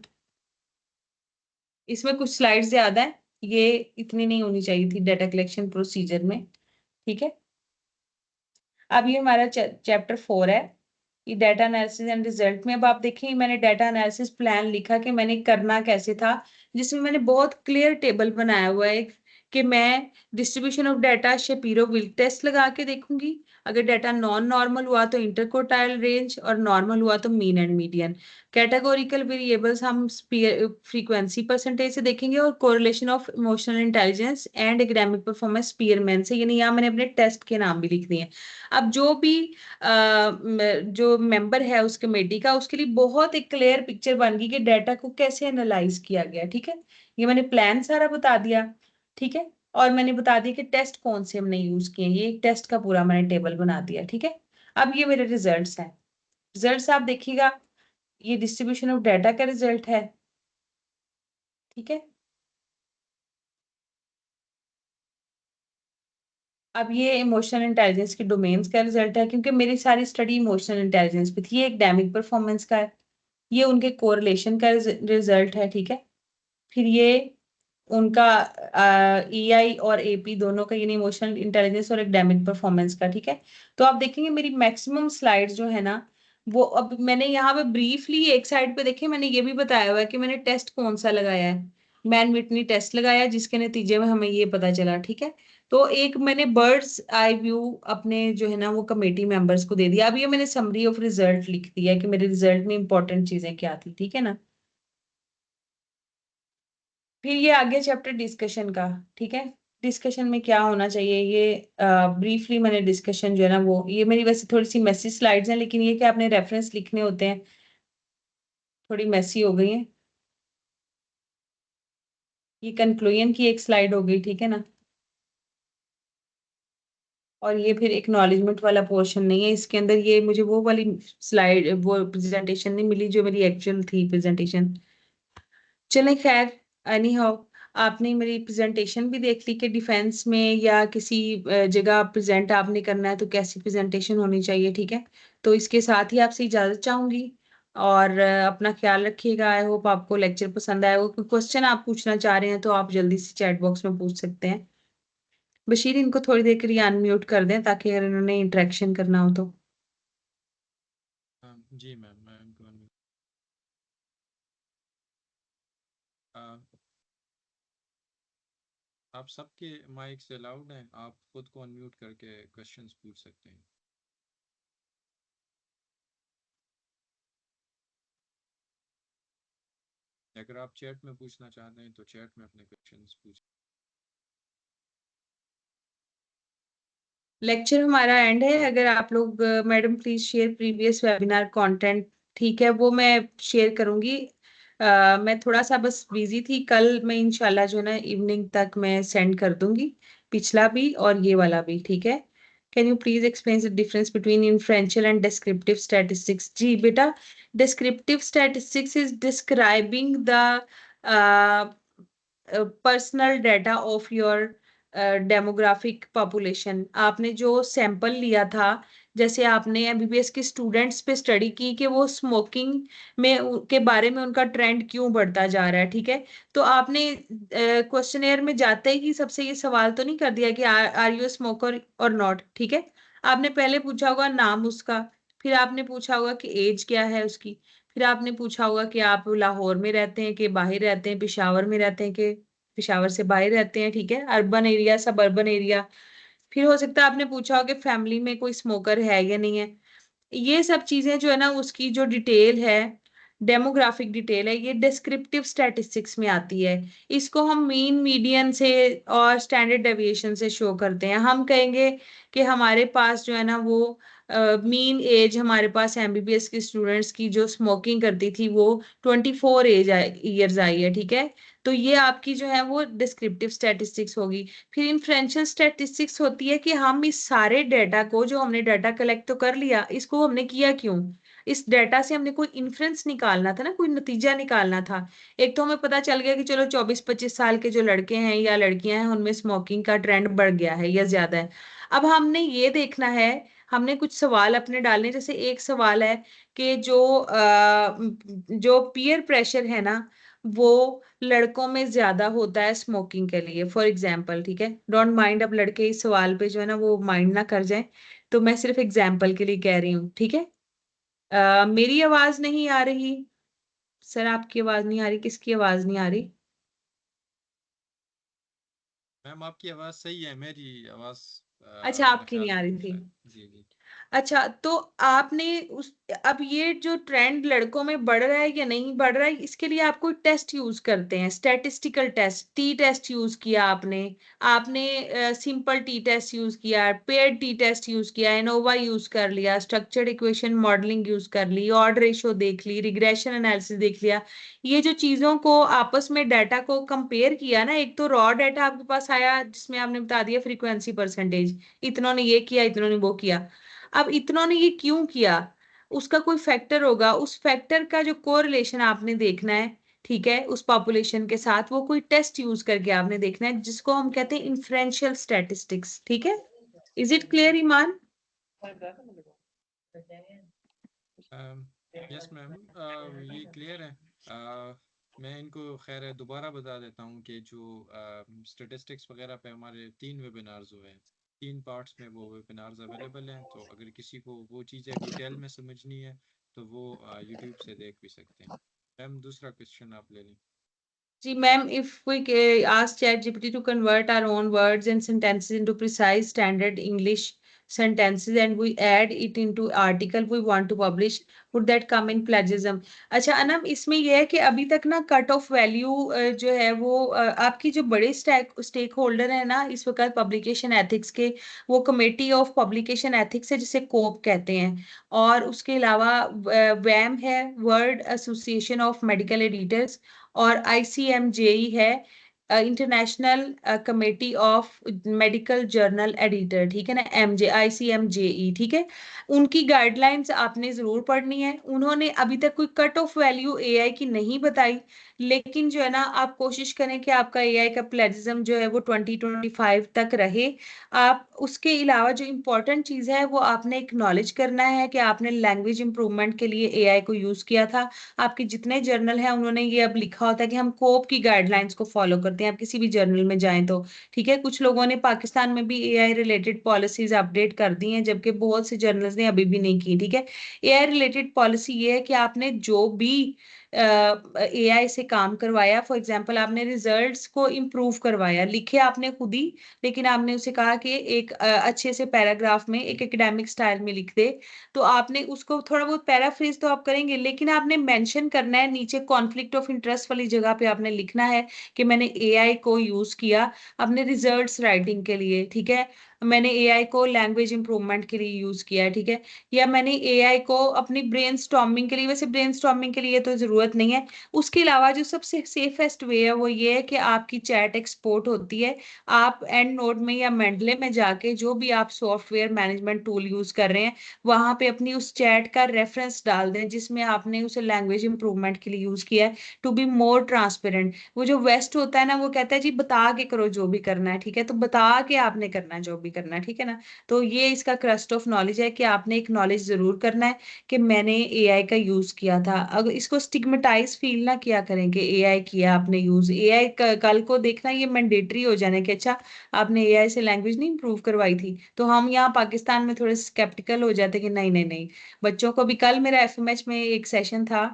इसमें कुछ स्लाइड्स ज्यादा है, ये इतनी नहीं होनी चाहिए थी डाटा कलेक्शन प्रोसीजर में, ठीक है। अब ये हमारा चैप्टर 4 है, ये डाटा एनालिसिस एंड रिजल्ट में। अब आप देखें मैंने डाटा एनालिसिस प्लान लिखा कि मैंने करना कैसे था, जिसमें मैंने बहुत क्लियर टेबल बनाया हुआ है कि मैं distribution of data Shapiro Wilk test लगा के देखूंगी। अगर डाटा नॉन नॉर्मल हुआ तो इंटरकोटाइल रेंज, और नॉर्मल हुआ तो mean and median. Categorical variables हम फ्रीक्वेंसी परसेंटेज से देखेंगे, और correlation of emotional intelligence and academic performance Spearman से। यानी यहाँ मैंने अपने टेस्ट के नाम भी लिख दिए हैं। अब जो भी जो मेंबर है उस कमेटी का, उसके लिए बहुत एक क्लियर पिक्चर बन गई कि डाटा को कैसे एनालाइज किया गया, ठीक है। ये मैंने प्लान सारा बता दिया, ठीक है। और मैंने बता दिया कि टेस्ट कौन से हमने यूज किए, ये एक टेस्ट का पूरा मैंने टेबल बना दिया, ठीक है। अब ये मेरे रिजल्ट्स हैं। रिजल्ट्स आप देखिएगा, ये डिस्ट्रीब्यूशन ऑफ डाटा का रिजल्ट है, ठीक है। अब ये इमोशनल इंटेलिजेंस के डोमेन्स का रिजल्ट है, क्योंकि मेरी सारी स्टडी इमोशनल इंटेलिजेंस पे थी। ये एकेडमिक परफॉर्मेंस का है, ये उनके कोरिलेशन का रिजल्ट है, ठीक है। फिर ये उनका ईआई और एपी दोनों का, यानी इमोशनल इंटेलिजेंस और एकेडमिक परफॉर्मेंस का, ठीक है। तो आप देखेंगे मेरी मैक्सिमम स्लाइड्स जो है ना, वो अब मैंने यहाँ पे ब्रीफली एक साइड पे देखिए मैंने ये भी बताया हुआ है कि मैंने टेस्ट कौन सा लगाया है। मैन विटनी टेस्ट लगाया, जिसके नतीजे में हमें ये पता चला, ठीक है। तो एक मैंने बर्ड्स आई व्यू अपने जो है ना वो कमेटी मेंबर्स को दे दिया। अब ये मैंने समरी ऑफ रिजल्ट लिख दिया कि मेरे रिजल्ट में इंपॉर्टेंट चीजें क्या थी, ठीक है ना। फिर ये आगे चैप्टर डिस्कशन का, ठीक है। डिस्कशन में क्या होना चाहिए, ये ब्रीफली मैंने डिस्कशन जो है ना वो, ये मेरी वैसे थोड़ी सी मेसी स्लाइड्स हैं, लेकिन ये कि आपने रेफरेंस लिखने होते हैं, थोड़ी मेसी हो गई है। ये कंक्लूजन की एक स्लाइड हो गई, ठीक है ना। और ये फिर एक्नॉलेजमेंट वाला पोर्शन नहीं है इसके अंदर, ये मुझे वो वाली स्लाइड वो प्रेजेंटेशन नहीं मिली जो मेरी एक्चुअल थी प्रेजेंटेशन। चलें खैर, एनी हाउ। आपने मेरी प्रेजेंटेशन भी देख ली कि डिफेंस में या किसी जगह प्रेजेंट आपने करना है तो कैसी प्रेजेंटेशन होनी चाहिए, ठीक है। तो इसके साथ ही आपसे इजाजत चाहूंगी और अपना ख्याल रखिएगा। आई होप आपको लेक्चर पसंद आया हो। कोई क्वेश्चन आप पूछना चाह रहे हैं तो आप जल्दी से चैट बॉक्स में पूछ सकते हैं। बशीर, इनको थोड़ी देर के लिए अनम्यूट कर दें ताकि अगर इन्होंने इंटरेक्शन करना हो तो। जी मैम, मैं उनको आप सबके माइक से लाउड हैं, आप खुद को अनम्यूट करके क्वेश्चंस पूछ सकते हैं। अगर आप चैट में पूछना चाहते हैं तो चैट में अपने क्वेश्चंस पूछ। लेक्चर हमारा एंड है। अगर आप लोग madam please share previous webinar content, ठीक है, वो मैं शेयर करूंगी। मैं थोड़ा सा बस बिजी थी कल। मैं इंशाल्लाह जो है ना इवनिंग तक मैं सेंड कर दूंगी, पिछला भी और ये वाला भी, ठीक है। Can you please explain the difference between inferential and descriptive statistics? जी बेटा, descriptive statistics is describing the personal data of your demographic population. आपने जो सैंपल लिया था, जैसे आपने एमबीबीएस के स्टूडेंट्स पे स्टडी की कि वो स्मोकिंग के बारे में उनका ट्रेंड क्यों बढ़ता जा रहा है, ठीक है। तो आपने क्वेश्चनेयर में जाते ही सबसे ये सवाल तो नहीं कर दिया कि आर यू स्मोकर और नॉट, ठीक है। आपने पहले पूछा होगा नाम उसका, फिर आपने पूछा होगा कि एज क्या है उसकी, फिर आपने पूछा होगा कि आप लाहौर में रहते हैं कि बाहर रहते हैं, पेशावर में रहते हैं कि पेशावर से बाहर रहते हैं, ठीक है, अर्बन एरिया सब अर्बन एरिया। फिर हो सकता है आपने पूछा हो कि फैमिली में कोई स्मोकर है या नहीं है। ये सब चीजें जो है ना उसकी जो डिटेल है, डेमोग्राफिक डिटेल है, ये डिस्क्रिप्टिव स्टैटिस्टिक्स में आती है। इसको हम मीन, मीडियन से और स्टैंडर्ड डेविएशन से शो करते हैं। हम कहेंगे कि हमारे पास जो है ना वो मीन एज हमारे पास एमबीबीएस के स्टूडेंट्स की जो स्मोकिंग करती थी वो 24 ईयर्स आई है, ठीक है। तो ये आपकी जो है वो डिस्क्रिप्टिव स्टैटिस्टिक्स होगी। फिर इन्फ्रेंशियल स्टैटिस्टिक्स होती है कि हम इस सारे डेटा को, जो हमने डाटा कलेक्ट तो कर लिया, इसको हमने किया क्यों? इस डेटा से हमने कोई इन्फ्रेंस निकालना था ना, कोई नतीजा निकालना था। एक तो हमें पता चल गया कि चलो 24-25 साल के जो लड़के हैं या लड़कियां हैं उनमें स्मोकिंग का ट्रेंड बढ़ गया है या ज्यादा है। अब हमने ये देखना है, हमने कुछ सवाल अपने डालने। जैसे एक सवाल है कि जो पीयर प्रेशर है ना वो लड़कों में ज्यादा होता है स्मोकिंग के लिए, फॉर एग्जाम्पल, ठीक है। डोंट माइंड, अब लड़के इस सवाल पे जो है ना वो माइंड ना कर जाए, तो मैं सिर्फ एग्जाम्पल के लिए कह रही हूँ, ठीक है। मेरी आवाज नहीं आ रही सर? आपकी आवाज नहीं आ रही? किसकी आवाज नहीं आ रही? मैम आपकी आवाज़ सही है, मेरी आवाज़ अच्छा, मेरा आपकी नहीं ख्याल आ में रही थी। शायद। जी जी। अच्छा, तो आपने उस, अब ये जो ट्रेंड लड़कों में बढ़ रहा है या नहीं बढ़ रहा है, इसके लिए आप कोई टेस्ट यूज करते हैं, statistical test, T test use किया आपने। आपने सिंपल टी टेस्ट यूज किया, पेयर्ड टी टेस्ट यूज किया, एनोवा यूज कर लिया, स्ट्रक्चर्ड इक्वेशन मॉडलिंग यूज कर ली, ऑड रेशो देख ली, रिग्रेशन एनालिसिस देख लिया। ये जो चीजों को आपस में डाटा को कंपेयर किया ना, एक तो रॉ डाटा आपके पास आया जिसमें आपने बता दिया फ्रीक्वेंसी परसेंटेज, इतनों ने ये किया, इतनों ने वो किया। अब इतनों ने ये क्यों किया, उसका कोई फैक्टर होगा, उस फैक्टर का जो कोरिलेशन आपने देखना है, ठीक है, उस पॉपुलेशन के साथ वो कोई टेस्ट यूज करके आपने देखना है, जिसको हम कहते हैं इन्फ्रेंशियल स्टैटिस्टिक्स, ठीक है। Is it clear Iman? Yes ma'am, ये क्लियर है। मैं इनको खैर दोबारा बता देता हूँ कि जो स्टेटिस्टिक्स वगैरह पे हमारे 3 वेबिनार्स हुए हैं, 3 पार्ट्स में वो वेबिनार्स अवेलेबल हैं। तो अगर किसी को वो चीज़ें डिटेल में समझनी है तो वो यूट्यूब से देख भी सकते हैं। मैम दूसरा क्वेश्चन आप ले लें। जी ma'am, if we ask ChatGPT to convert our own words and sentences into precise standard English sentences and we add it into article we want to publish, would that come in plagiarism? अच्छा अनम, इसमें यह है कि अभी तक ना cut off value जो है वो आपकी जो बड़े स्टेक होल्डर है ना इस वक्त पब्लिकेशन एथिक्स के, वो कमेटी ऑफ पब्लिकेशन एथिक्स है जिसे कोप कहते हैं। और उसके अलावा वैम है, world association of medical editors, और आईसीएमजेई है, international committee of medical journal editor, ठीक है ना, ICMJE, ठीक है। उनकी गाइडलाइंस आपने जरूर पढ़नी है। उन्होंने अभी तक कोई कट ऑफ वैल्यू एआई की नहीं बताई, लेकिन जो है ना आप कोशिश करें कि आपका एआई का प्लेजिज्म जो है वो 2025 तक रहे। आप उसके अलावा जो इम्पोर्टेंट चीज़ है वो आपने एक्नॉलेज करना है कि आपने लैंग्वेज इंप्रूवमेंट के लिए एआई को यूज़ किया था। आपके जितने जर्नल हैं उन्होंने ये अब लिखा होता है कि हम कोप की गाइडलाइंस को फॉलो करते हैं। आप किसी भी जर्नल में जाएं तो ठीक है। कुछ लोगों ने पाकिस्तान में भी एआई रिलेटेड पॉलिसीज अपडेट कर दी हैं, जबकि बहुत से जर्नल्स ने अभी भी नहीं की, ठीक है। एआई रिलेटेड पॉलिसी ये है कि आपने जो भी एआई से काम करवाया, फॉर एग्जांपल आपने रिजल्ट्स को इम्प्रूव करवाया, लिखे आपने खुद ही, लेकिन आपने उसे कहा कि एक अच्छे से पैराग्राफ में एक एकेडमिक स्टाइल में लिख दे, तो आपने उसको थोड़ा बहुत पैराफ्रेज तो आप करेंगे, लेकिन आपने मेंशन करना है नीचे कॉन्फ्लिक्ट ऑफ इंटरेस्ट वाली जगह पे आपने लिखना है कि मैंने एआई को यूज किया अपने रिजल्ट्स राइटिंग के लिए, ठीक है। मैंने एआई को लैंग्वेज इंप्रूवमेंट के लिए यूज किया है, ठीक है। या मैंने एआई को अपनी ब्रेनस्टॉर्मिंग के लिए, वैसे ब्रेनस्टॉर्मिंग के लिए तो जरूरत नहीं है। उसके अलावा जो सबसे सेफेस्ट वे है वो ये है कि आपकी चैट एक्सपोर्ट होती है, आप एंड नोड में या मेंडले में जाके जो भी आप सॉफ्टवेयर मैनेजमेंट टूल यूज कर रहे हैं वहां पे अपनी उस चैट का रेफरेंस डाल दें जिसमें आपने उसे लैंग्वेज इंप्रूवमेंट के लिए यूज किया है, टू बी मोर ट्रांसपेरेंट। वो जो वेस्ट होता है ना वो कहता है जी बता के करो जो भी करना है, ठीक है, तो बता के आपने करना है जो भी करना है, ठीक है ना। तो ये इसका क्रस्ट ऑफ नॉलेज है कि आपने एक नॉलेज जरूर करना है कि मैंने एआई का यूज किया था। अगर इसको स्टिग्मेटाइज फील ना किया करें कि एआई किया आपने यूज, एआई कल को देखना ये मैंडेटरी हो जाने कि अच्छा आपने एआई से लैंग्वेज नहीं इंप्रूव करवाई थी, तो हम यहाँ पाकिस्तान में थोड़े स्केप्टिकल हो जाते कि नहीं नहीं नहीं। बच्चों को भी, कल मेरा एफएमएच में एक सेशन था,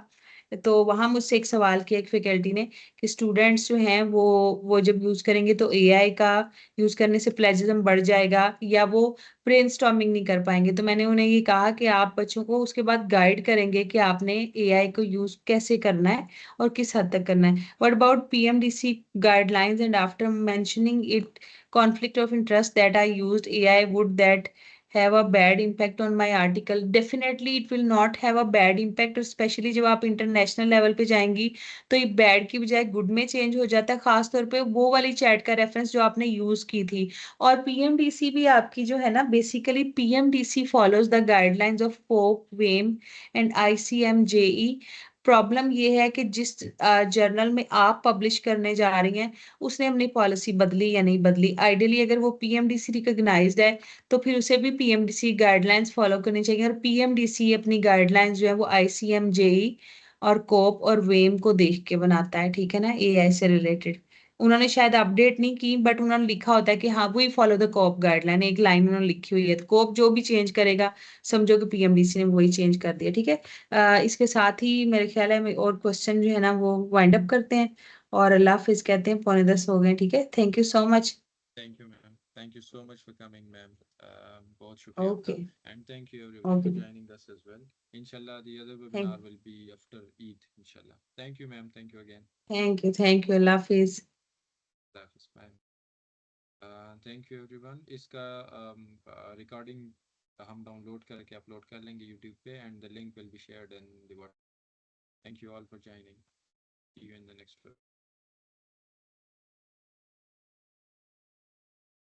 तो वहां मुझसे एक सवाल किया एक फैकल्टी ने कि स्टूडेंट्स जो हैं वो जब यूज करेंगे तो एआई का यूज करने से प्लेजरिज्म बढ़ जाएगा या वो ब्रेनस्टॉर्मिंग नहीं कर पाएंगे। तो मैंने उन्हें ये कहा कि आप बच्चों को उसके बाद गाइड करेंगे कि आपने एआई को यूज कैसे करना है और किस हद तक करना है। What about PMDC guidelines and after mentioning it conflict of interest that I used AI, would that have a bad impact on my article? Definitely it will not have a bad impact, especially जब आप international level पे जाएंगी तो ये bad की बजाय good में change हो जाता है, खास तौर पे वो वाली चैट का रेफरेंस जो आपने यूज की थी। और पीएमडीसी भी आपकी जो है ना, basically PMDC follows the guidelines of pope, वेम एंड आईसीएमजेई। प्रॉब्लम ये है कि जिस जर्नल में आप पब्लिश करने जा रही हैं उसने अपनी पॉलिसी बदली या नहीं बदली। आइडियली अगर वो पीएमडीसी रिकॉग्नाइज्ड है तो फिर उसे भी पीएमडीसी गाइडलाइंस फॉलो करनी चाहिए, और पीएमडीसी अपनी गाइडलाइंस जो है वो आईसीएमजेई और कोप और वेम को देख के बनाता है, ठीक है ना, एआई से रिलेटेड। उन्होंने शायद अपडेट नहीं की, बट उन्होंने लिखा होता है कि हाँ वही फॉलो द कोप गाइडलाइन, एक लाइन उन्होंने लिखी हुई है, तो कोप जो भी चेंज करेगा समझो कि पीएमडीसी ने वही चेंज कर दिया, ठीक है। इसके साथ ही मेरे ख्याल है और क्वेश्चन जो है ना वो वाइंड अप करते हैं, और अल्लाह हाफिज कहते हैं, 9:45 हो गए, ठीक है। Thank you so much. Thank you ma'am, thank you so much for coming ma'am. बहुत शुक्रिया ओके। आपका। And thank you everyone okay. For joining us as well. इंशाल्लाह the other thank webinar will be after Eid इंशाल्लाह। Thank you ma'am, thank you again. Thank you, Allah हाफिज। Bye. Thank you everyone. इसका recording हम download करके upload कर लेंगे YouTube पे, and the link will be shared in the WhatsApp. Thank you all for joining. See you in the next